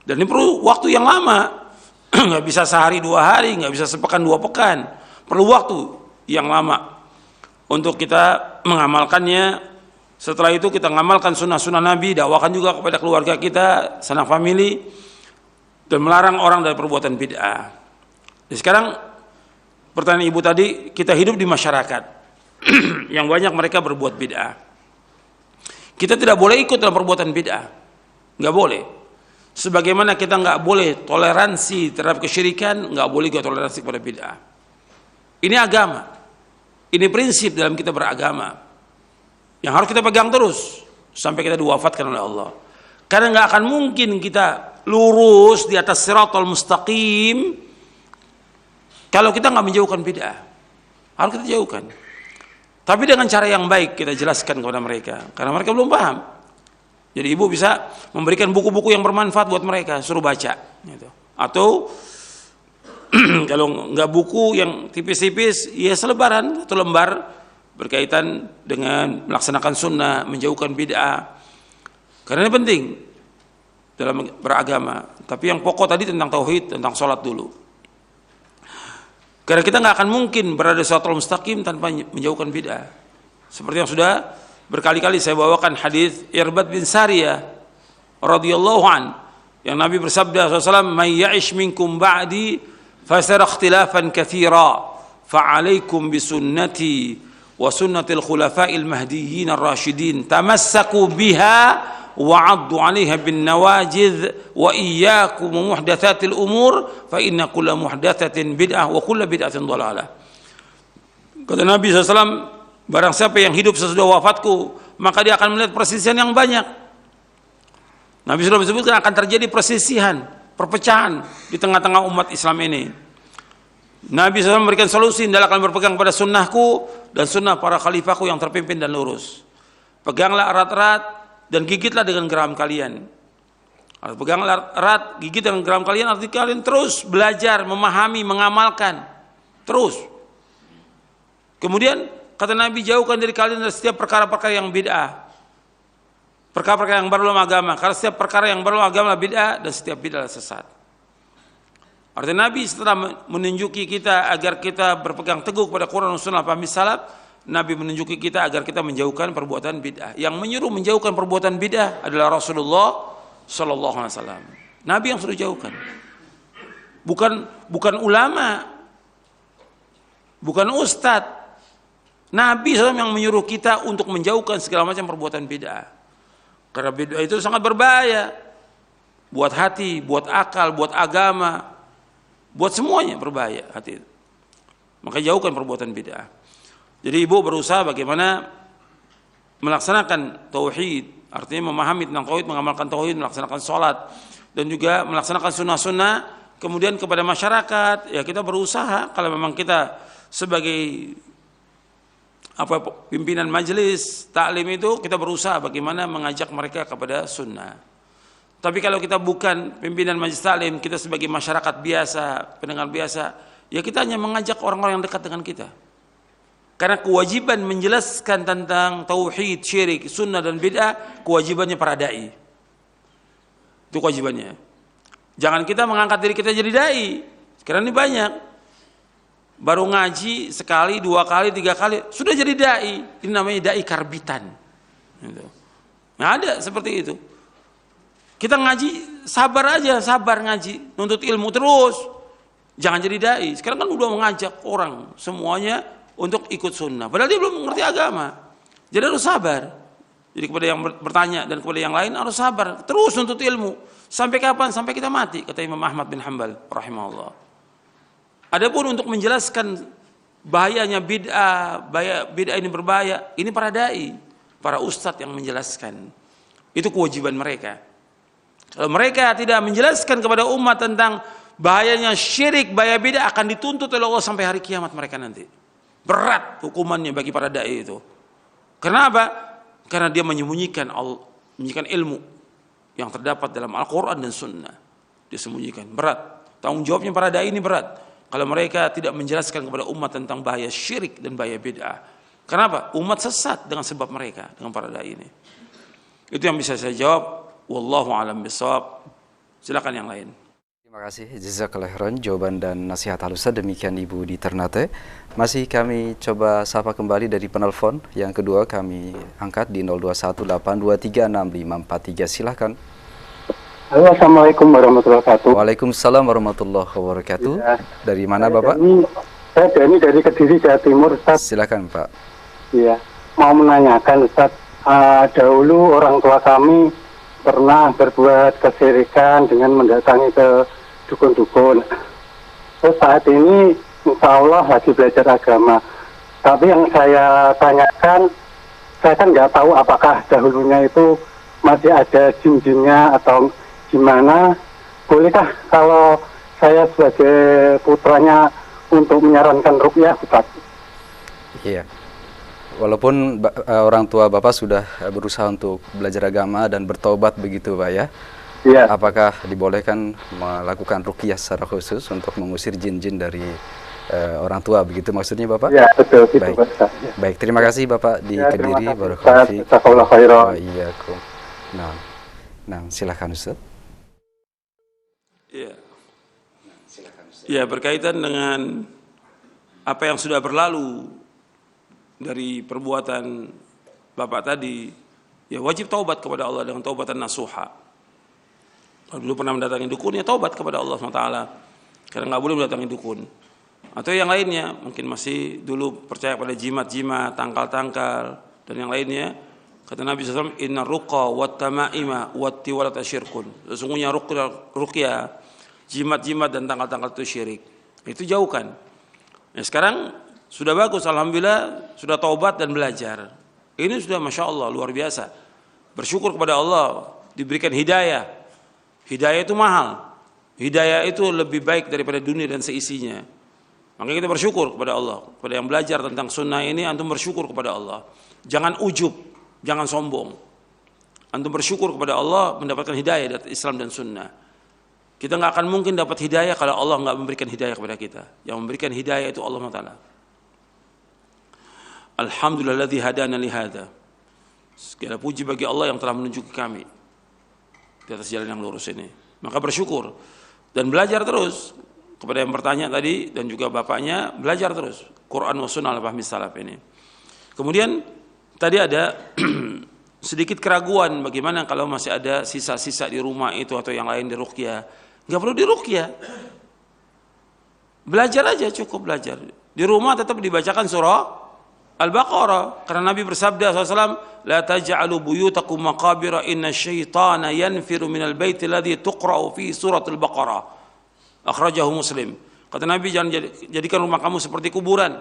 Dan ini perlu waktu yang lama. Nggak bisa sehari 2 hari, nggak bisa sepekan 2 pekan. Perlu waktu yang lama untuk kita mengamalkannya. Setelah itu kita mengamalkan sunnah Nabi, dakwakan juga kepada keluarga kita, sanak famili, dan melarang orang dari perbuatan bid'ah. Jadi sekarang pertanyaan ibu tadi, kita hidup di masyarakat yang banyak mereka berbuat bid'ah. Kita tidak boleh ikut dalam perbuatan bid'ah, nggak boleh. Sebagaimana kita nggak boleh toleransi terhadap kesyirikan, nggak boleh juga toleransi kepada bid'ah. Ini agama, ini prinsip dalam kita beragama yang harus kita pegang terus sampai kita diwafatkan oleh Allah. Karena nggak akan mungkin kita lurus di atas siratal mustaqim kalau kita nggak menjauhkan bid'ah. Harus kita jauhkan. Tapi dengan cara yang baik kita jelaskan kepada mereka, karena mereka belum paham. Jadi ibu bisa memberikan buku-buku yang bermanfaat buat mereka, suruh baca, gitu. Atau kalau nggak buku yang tipis-tipis, ya selebaran atau lembar berkaitan dengan melaksanakan sunnah, menjauhkan bid'ah. Karena ini penting dalam beragama. Tapi yang pokok tadi tentang tauhid, tentang sholat dulu. Karena kita nggak akan mungkin berada di siratal mustaqim tanpa menjauhkan bid'ah. Seperti yang sudah berkali-kali saya bawakan hadis Irbad bin Sariyah radhiyallahu an, yang Nabi bersabda SAW, "May ya'ish minkum ba'di fasara ikhtilafan katsira, fa'alaikum bisunnati wa sunnatil khulafa'il mahdiyyin ar-rasyidin, tamassaku biha wa'addu 'alaiha bin nawajidh wa iyyakum muhdatsatil umur fa inna kulla muhdatsatin bid'ah wa kulla bid'atin dhalalah." Kata Nabi SAW, barang siapa yang hidup sesudah wafatku, maka dia akan melihat perselisihan yang banyak. Nabi SAW menyebutkan akan terjadi perselisihan, perpecahan di tengah-tengah umat Islam ini. Nabi SAW memberikan solusi, hendaklah kalian berpegang pada sunnahku dan sunnah para khalifahku yang terpimpin dan lurus. Peganglah erat-erat dan gigitlah dengan geram kalian. Peganglah erat, gigit dengan geram kalian, artinya kalian terus belajar, memahami, mengamalkan. Terus. Kemudian kata Nabi, jauhkan dari kalian dari setiap perkara-perkara yang bid'ah. Perkara-perkara yang baru dalam agama. Karena setiap perkara yang baru dalam agama adalah bid'ah, dan setiap bid'ah adalah sesat. Artinya Nabi setelah menunjuki kita agar kita berpegang teguh kepada Quran dan Sunnah pahami salaf, Nabi menunjuki kita agar kita menjauhkan perbuatan bid'ah. Yang menyuruh menjauhkan perbuatan bid'ah adalah Rasulullah Sallallahu Alaihi Wasallam. Nabi yang suruh jauhkan, bukan ulama, bukan ustadz. Nabi SAW yang menyuruh kita untuk menjauhkan segala macam perbuatan bid'ah. Karena bid'ah itu sangat berbahaya buat hati, buat akal, buat agama, buat semuanya berbahaya hati. Maka jauhkan perbuatan bid'ah. Jadi ibu berusaha bagaimana melaksanakan tauhid, artinya memahami tentang tauhid, mengamalkan tauhid, melaksanakan sholat, dan juga melaksanakan sunnah-sunnah. Kemudian kepada masyarakat, ya kita berusaha kalau memang kita sebagai pimpinan majelis taklim itu, kita berusaha bagaimana mengajak mereka kepada sunnah. Tapi kalau kita bukan pimpinan majelis taklim, kita sebagai masyarakat biasa, pendengar biasa, ya kita hanya mengajak orang-orang yang dekat dengan kita. Karena kewajiban menjelaskan tentang tauhid, syirik, sunnah dan bid'ah, kewajibannya para dai. Itu kewajibannya. Jangan kita mengangkat diri kita jadi dai. Karena ini banyak. Baru ngaji sekali, 2 kali, 3 kali, sudah jadi dai. Ini namanya dai karbitan. Nah, ada seperti itu. Kita ngaji, sabar aja, sabar ngaji, nuntut ilmu terus. Jangan jadi dai. Sekarang kan udah mengajak orang semuanya untuk ikut sunnah. Padahal dia belum mengerti agama. Jadi harus sabar. Jadi kepada yang bertanya dan kepada yang lain harus sabar, terus nuntut ilmu. Sampai kapan? Sampai kita mati, kata Imam Ahmad bin Hanbal rahimahullah. Adapun untuk menjelaskan bahayanya bid'ah, bid'ah ini berbahaya, ini para dai, para ustadz yang menjelaskan. Itu kewajiban mereka. Kalau mereka tidak menjelaskan kepada umat tentang bahayanya syirik, bahaya bid'ah, akan dituntut oleh Allah sampai hari kiamat mereka nanti. Berat hukumannya bagi para dai itu. Kenapa? Karena dia menyembunyikan ilmu yang terdapat dalam Al-Quran dan Sunnah. Dia sembunyikan. Berat. Tanggung jawabnya para dai ini berat. Kalau mereka tidak menjelaskan kepada umat tentang bahaya syirik dan bahaya bid'ah. Kenapa? Umat sesat dengan sebab mereka, dengan para dai ini. Itu yang bisa saya jawab. Wallahu a'lam bishawab. Silakan yang lain. Terima kasih jazakallahu khairan jawaban dan nasihat halusnya. Demikian Ibu di Ternate. Masih kami coba sapa kembali dari penelpon. Yang kedua kami angkat di 0218236543. Silahkan. Halo, assalamualaikum warahmatullahi wabarakatuh. Waalaikumsalam warahmatullahi wabarakatuh. Ya, dari mana Bapak? Saya Dani dari Kediri, Jawa Timur, Ustaz. Silakan Pak. Iya, mau menanyakan Ustaz, dahulu orang tua kami pernah berbuat kesyirikan dengan mendatangi ke dukun-dukun. Terus saat ini insya Allah lagi belajar agama. Tapi yang saya tanyakan, saya kan nggak tahu apakah dahulunya itu masih ada jin-jinnya atau gimana. Bolehkah kalau saya sebagai putranya untuk menyarankan ruqyah, Ustaz? Iya. Walaupun orang tua Bapak sudah berusaha untuk belajar agama dan bertobat begitu Pak ya. Iya. Apakah dibolehkan melakukan ruqyah secara khusus untuk mengusir jin-jin dari orang tua, begitu maksudnya Bapak? Iya, betul gitu Baik. Pak Ustaz. Ya. Baik, terima kasih Bapak di Ya, Kediri. Barakallahu fiik. Jazakallahu khairan. Iya, Nah, silakan Ustaz. Iya. Ya, berkaitan dengan apa yang sudah berlalu dari perbuatan Bapak tadi, ya wajib taubat kepada Allah dengan taubatan nasuha. Kalau dulu pernah mendatangi dukun, ya taubat kepada Allah SWT. Karena nggak boleh mendatangi dukun. Atau yang lainnya, mungkin masih dulu percaya pada jimat-jimat, tangkal-tangkal, dan yang lainnya. Kata Nabi SAW, inna ruqa wat tama'ima wat tiwalat asyirkun. Sesungguhnya ruqyah, jimat-jimat dan tangkal-tangkal itu syirik. Itu jauhkan. Ya, sekarang sudah bagus, alhamdulillah, sudah taubat dan belajar. Ini sudah masya Allah luar biasa. Bersyukur kepada Allah diberikan hidayah. Hidayah itu mahal. Hidayah itu lebih baik daripada dunia dan seisinya. Makanya kita bersyukur kepada Allah. Kepada yang belajar tentang sunnah ini, antum bersyukur kepada Allah. Jangan ujub, jangan sombong. Antum bersyukur kepada Allah mendapatkan hidayah dari Islam dan sunnah. Kita nggak akan mungkin dapat hidayah kalau Allah nggak memberikan hidayah kepada kita. Yang memberikan hidayah itu Allah Taala. Alhamdulillahilladzi hadana li hadza. Segala puji bagi Allah yang telah menunjuki kami di atas jalan yang lurus ini. Maka bersyukur dan belajar terus. Kepada yang bertanya tadi dan juga bapaknya, belajar terus Quran wa sunnah al-fahmi salaf ini. Kemudian tadi ada sedikit keraguan bagaimana kalau masih ada sisa-sisa di rumah itu atau yang lain di ruqyah. Enggak perlu di ruqyah. Belajar aja, cukup belajar. Di rumah tetap dibacakan surah Al-Baqarah, karena Nabi bersabda SAW, la taj'alu buyutakum maqabira inna syaitana yanfiru minal baiti alladhi tuqra'u fi surat Al-Baqarah. Akhrajahu Muslim. Kata Nabi, jangan jadikan rumah kamu seperti kuburan.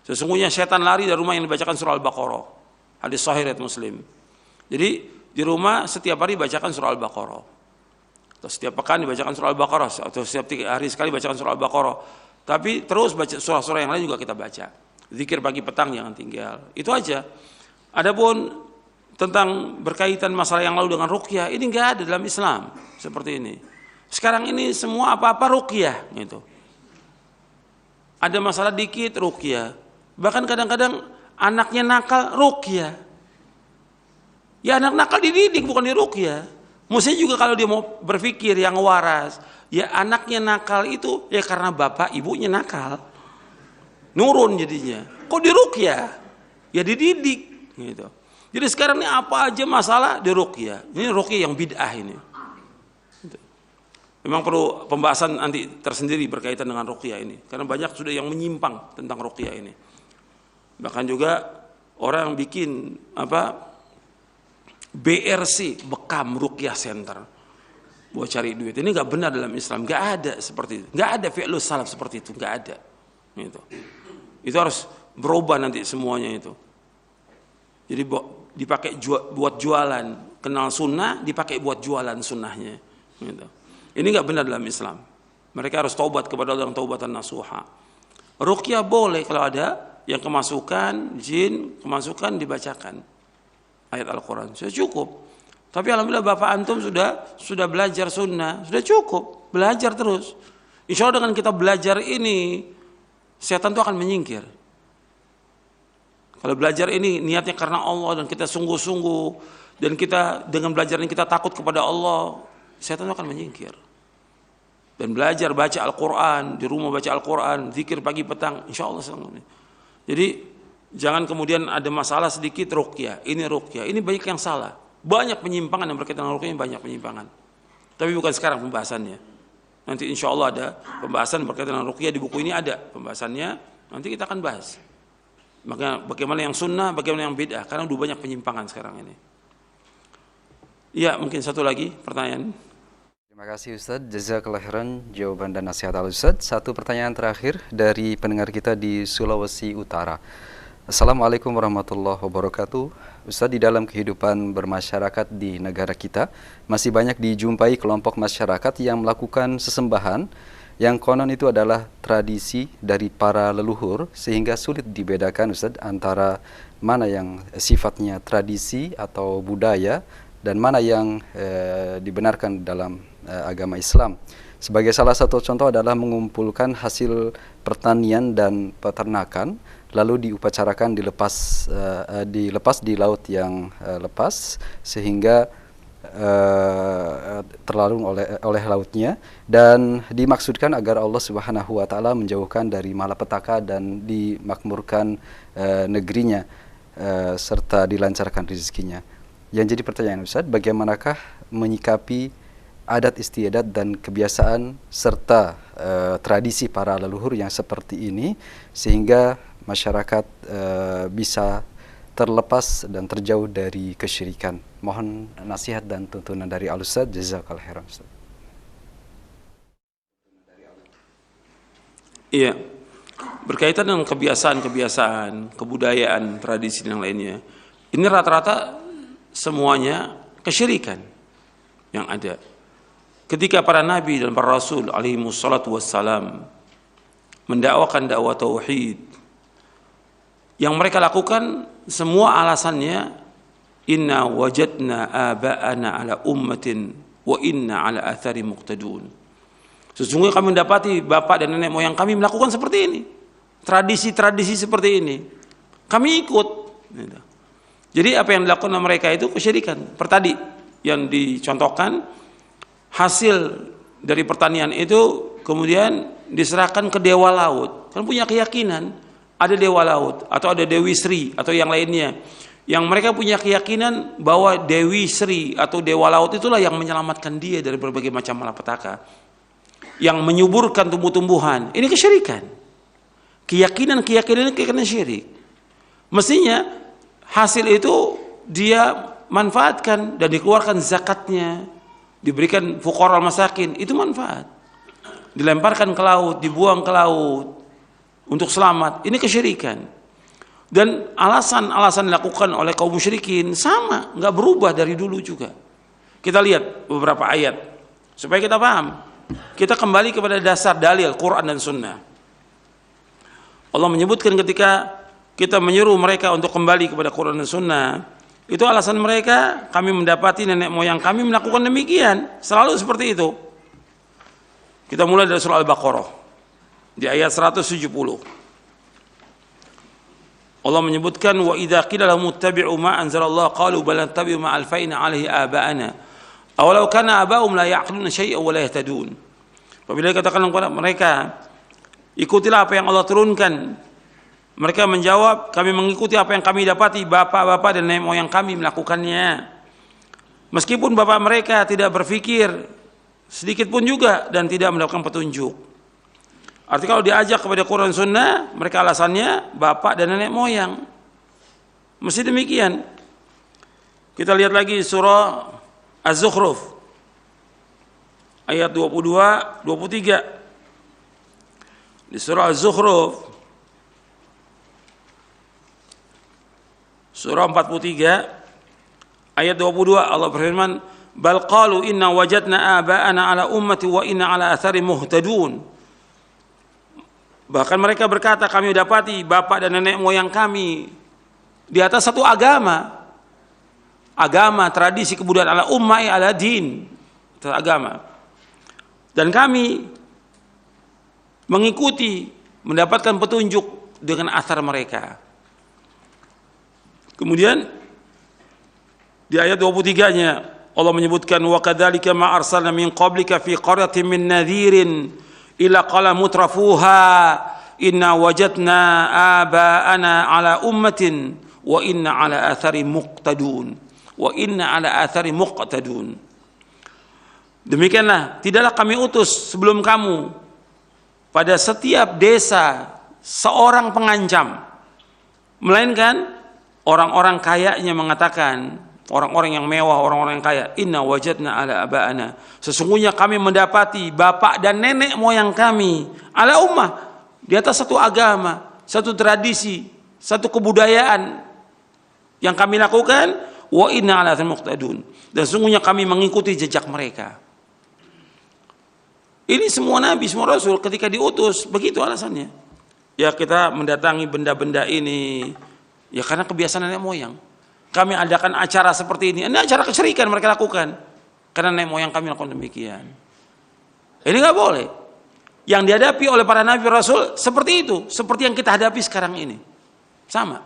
Sesungguhnya syaitan lari dari rumah yang dibacakan surah Al-Baqarah. Hadis sahih riwayat Muslim. Jadi di rumah setiap hari bacakan surah Al-Baqarah. Atau setiap pekan dibacakan surah Al-Baqarah, atau setiap hari sekali bacakan surah Al-Baqarah. Tapi terus baca surah-surah yang lain juga kita baca. Zikir pagi petang jangan tinggal. Itu aja. Adapun tentang berkaitan masalah yang lalu dengan ruqyah, ini enggak ada dalam Islam seperti ini. Sekarang ini semua apa-apa ruqyah gitu. Ada masalah dikit ruqyah. Bahkan kadang-kadang anaknya nakal ruqyah. Ya anak nakal dididik bukan diruqyah. Mestinya juga kalau dia mau berpikir yang waras, ya anaknya nakal itu ya karena bapak ibunya nakal. Nurun jadinya. Kok diruqyah? Ya dididik gitu. Jadi sekarang ini apa aja masalah diruqyah. Ini ruqyah yang bid'ah ini. Gitu. Memang perlu pembahasan nanti tersendiri berkaitan dengan ruqyah ini, karena banyak sudah yang menyimpang tentang ruqyah ini. Bahkan juga orang bikin BRC, Bekam Ruqyah Center, buat cari duit. Ini nggak benar dalam Islam, nggak ada seperti itu, nggak ada fi'lus salaf seperti itu, nggak ada. Itu harus berubah nanti semuanya itu. Jadi dipakai buat jualan, kenal sunnah dipakai buat jualan sunnahnya. Ini nggak benar dalam Islam. Mereka harus taubat kepada Allah, taubatan nasuha. Ruqyah boleh kalau ada yang kemasukan jin, kemasukan dibacakan ayat Al-Quran, sudah cukup. Tapi alhamdulillah Bapak antum sudah belajar sunnah, sudah cukup, belajar terus. Insya Allah dengan kita belajar ini, setan itu akan menyingkir. Kalau belajar ini niatnya karena Allah dan kita sungguh-sungguh, dan kita dengan belajar ini kita takut kepada Allah, setan itu akan menyingkir. Dan belajar baca Al-Quran, di rumah baca Al-Quran, zikir pagi petang, insya Allah senang. Jadi jangan kemudian ada masalah sedikit ruqyah, ini banyak yang salah, banyak penyimpangan yang berkaitan dengan ruqyah, banyak penyimpangan. Tapi bukan sekarang pembahasannya. Nanti insya Allah ada pembahasan berkaitan dengan ruqyah, di buku ini ada pembahasannya. Nanti kita akan bahas. Maka bagaimana yang sunnah, bagaimana yang bid'ah, karena udah banyak penyimpangan sekarang ini. Ya, mungkin satu lagi pertanyaan. Terima kasih Ustadz, jazakallahu khairan jawaban dan nasihat Al-Ustadz. Satu pertanyaan terakhir dari pendengar kita di Sulawesi Utara. Assalamualaikum warahmatullahi wabarakatuh. Ustadz, di dalam kehidupan bermasyarakat di negara kita masih banyak dijumpai kelompok masyarakat yang melakukan sesembahan yang konon itu adalah tradisi dari para leluhur, sehingga sulit dibedakan Ustadz antara mana yang sifatnya tradisi atau budaya dan mana yang dibenarkan dalam agama Islam. Sebagai salah satu contoh adalah mengumpulkan hasil pertanian dan peternakan, lalu diupacarakan dilepas di laut yang lepas, sehingga terlarung oleh lautnya, dan dimaksudkan agar Allah Subhanahu wa taala menjauhkan dari malapetaka dan dimakmurkan negerinya serta dilancarkan rezekinya. Yang jadi pertanyaan Ustaz, bagaimanakah menyikapi adat istiadat dan kebiasaan serta tradisi para leluhur yang seperti ini sehingga masyarakat bisa terlepas dan terjauh dari kesyirikan? Mohon nasihat dan tuntunan dari Al-Ustaz. Jazakallahu khairan Ustaz. Iya, berkaitan dengan kebiasaan-kebiasaan, kebudayaan, tradisi dan lainnya, ini rata-rata semuanya kesyirikan yang ada. Ketika para nabi dan para rasul alaihi wassalatu wassalam mendakwakan dakwah tauhid, yang mereka lakukan semua alasannya inna wajadna aba'ana ala ummatin wa inna ala athari muqtadun. Sesungguhnya kami mendapati bapak dan nenek moyang kami melakukan seperti ini, tradisi-tradisi seperti ini, kami ikut. Jadi apa yang dilakukan oleh mereka itu kesyirikan. Pertadi yang dicontohkan, hasil dari pertanian itu kemudian diserahkan ke dewa laut. Kan punya keyakinan ada dewa laut atau ada Dewi Sri atau yang lainnya, yang mereka punya keyakinan bahwa Dewi Sri atau dewa laut itulah yang menyelamatkan dia dari berbagai macam malapetaka, yang menyuburkan tumbuh-tumbuhan. Ini kesyirikan. Keyakinan syirik. Mestinya hasil itu dia manfaatkan dan dikeluarkan zakatnya, diberikan fuqara masakin, itu manfaat. Dilemparkan ke laut, dibuang ke laut untuk selamat, ini kesyirikan. Dan alasan-alasan dilakukan oleh kaum musyrikin sama, nggak berubah dari dulu juga. Kita lihat beberapa ayat supaya kita paham. Kita kembali kepada dasar dalil Quran dan Sunnah. Allah menyebutkan ketika kita menyuruh mereka untuk kembali kepada Quran dan Sunnah, itu alasan mereka, kami mendapati nenek moyang kami melakukan demikian, selalu seperti itu. Kita mulai dari surah Al-Baqarah di ayat 170. Allah menyebutkan wa idza qila lahum ittabi'u ma anzalallahu qalu bal nattabi'u ma alfayna 'alaihi aba'ana aw law kana aba'um la ya'qiluna syai'an wa la yahtadun. Apabila dikatakan kepada mereka, ikutilah apa yang Allah turunkan, mereka menjawab, kami mengikuti apa yang kami dapati bapak-bapak dan nenek moyang kami melakukannya. Meskipun bapak mereka tidak berfikir sedikit pun juga dan tidak mendapatkan petunjuk. Artinya kalau diajak kepada Quran Sunnah, mereka alasannya bapak dan nenek moyang. Mesti demikian. Kita lihat lagi surah Az-Zukhruf ayat 22, 23. Di surah Az-Zukhruf surah 43 ayat 22 Allah berfirman, "Bal qalu inna wajadna aba'ana ala ummati wa inna ala athari muhtadun." Bahkan mereka berkata, kami dapati bapak dan nenek moyang kami di atas satu agama, tradisi, kebudayaan, ala ummah, ala din, agama. Dan kami mengikuti, mendapatkan petunjuk dengan athar mereka. Kemudian di ayat 23-nya Allah menyebutkan, wa kadzalika ma arsalna min qablika fi qaryatin min nadhirin illa qala mutrafuha inna wajadna aba'ana ala ummatin wa inna ala athari muqtadun. Wa inna ala athari muqtadun. Demikianlah, tidaklah kami utus sebelum kamu pada setiap desa seorang pengancam, melainkan orang-orang kayanya mengatakan, orang-orang yang mewah, orang-orang yang kaya, inna wajadna ala aba'ana, sesungguhnya kami mendapati bapak dan nenek moyang kami ala ummah, di atas satu agama, satu tradisi, satu kebudayaan yang kami lakukan. Wa inna ala muqtadun, dan sesungguhnya kami mengikuti jejak mereka. Ini semua nabi, semua rasul ketika diutus begitu alasannya. Ya, kita mendatangi benda-benda ini ya karena kebiasaan nenek moyang. Kami adakan acara seperti ini acara kesyirikan mereka lakukan karena nenek moyang kami lakukan demikian. Ini nggak boleh. Yang dihadapi oleh para nabi rasul seperti itu, seperti yang kita hadapi sekarang ini, sama.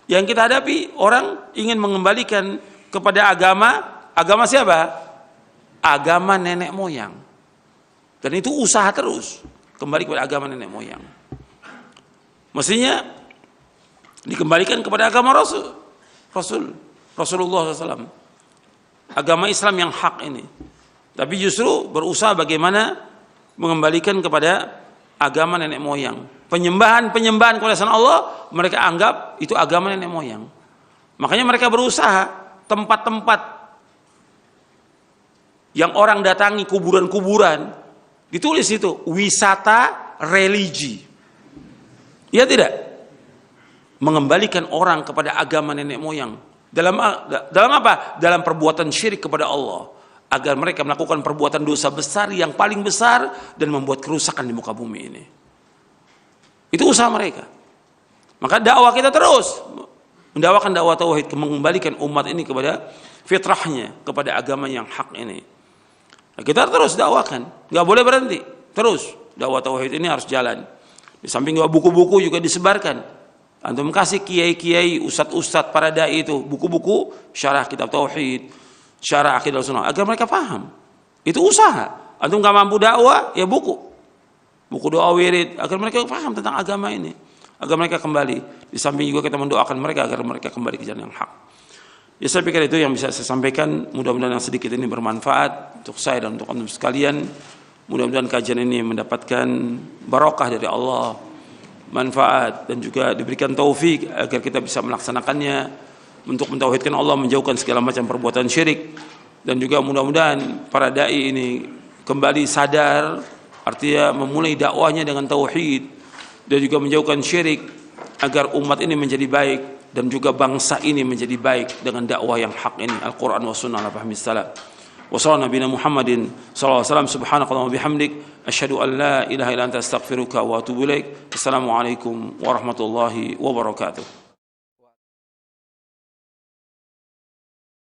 Yang kita hadapi, orang ingin mengembalikan kepada agama siapa? Agama nenek moyang. Dan itu usaha terus kembali kepada agama nenek moyang. Mestinya dikembalikan kepada agama Rasulullah SAW, agama Islam yang hak ini. Tapi justru berusaha bagaimana mengembalikan kepada agama nenek moyang. Penyembahan kepada selain Allah mereka anggap itu agama nenek moyang. Makanya mereka berusaha tempat-tempat yang orang datangi, kuburan-kuburan, ditulis itu wisata religi. Ya tidak? Mengembalikan orang kepada agama nenek moyang. Dalam apa? Dalam perbuatan syirik kepada Allah, agar mereka melakukan perbuatan dosa besar yang paling besar dan membuat kerusakan di muka bumi ini. Itu usaha mereka. Maka dakwah kita terus mendakwakan dakwah tauhid, mengembalikan umat ini kepada fitrahnya, kepada agama yang hak ini. Nah, kita terus dakwakan, nggak boleh berhenti. Terus dakwah tauhid ini harus jalan. Di samping buku-buku juga disebarkan. Antum kasih kiai-kiai, ustadz-ustadz, para dai itu buku-buku syarah kitab tauhid, syarah akidah sunnah, agar mereka paham. Itu usaha. Antum nggak mampu dakwah, ya buku doa wirid, agar mereka paham tentang agama ini, agar mereka kembali. Di samping juga kita mendoakan mereka agar mereka kembali ke jalan yang hak. Ya, saya pikir itu yang bisa saya sampaikan. Mudah-mudahan yang sedikit ini bermanfaat untuk saya dan untuk antum sekalian. Mudah-mudahan kajian ini mendapatkan barokah dari Allah, manfaat, dan juga diberikan taufik agar kita bisa melaksanakannya untuk mentauhidkan Allah, menjauhkan segala macam perbuatan syirik. Dan juga mudah-mudahan para dai ini kembali sadar, artinya memulai dakwahnya dengan tauhid dan juga menjauhkan syirik, agar umat ini menjadi baik dan juga bangsa ini menjadi baik dengan dakwah yang hak ini, Al-Quran wa sunnah ala fahmi salaf. Wa sallallahu nabiyana Muhammadin sallallahu alaihi wasallam, subhanakallahumma bihamdik, asyhadu an la ilaha illa anta astaghfiruka wa atubu ilaik. Assalamualaikum warahmatullahi wabarakatuh.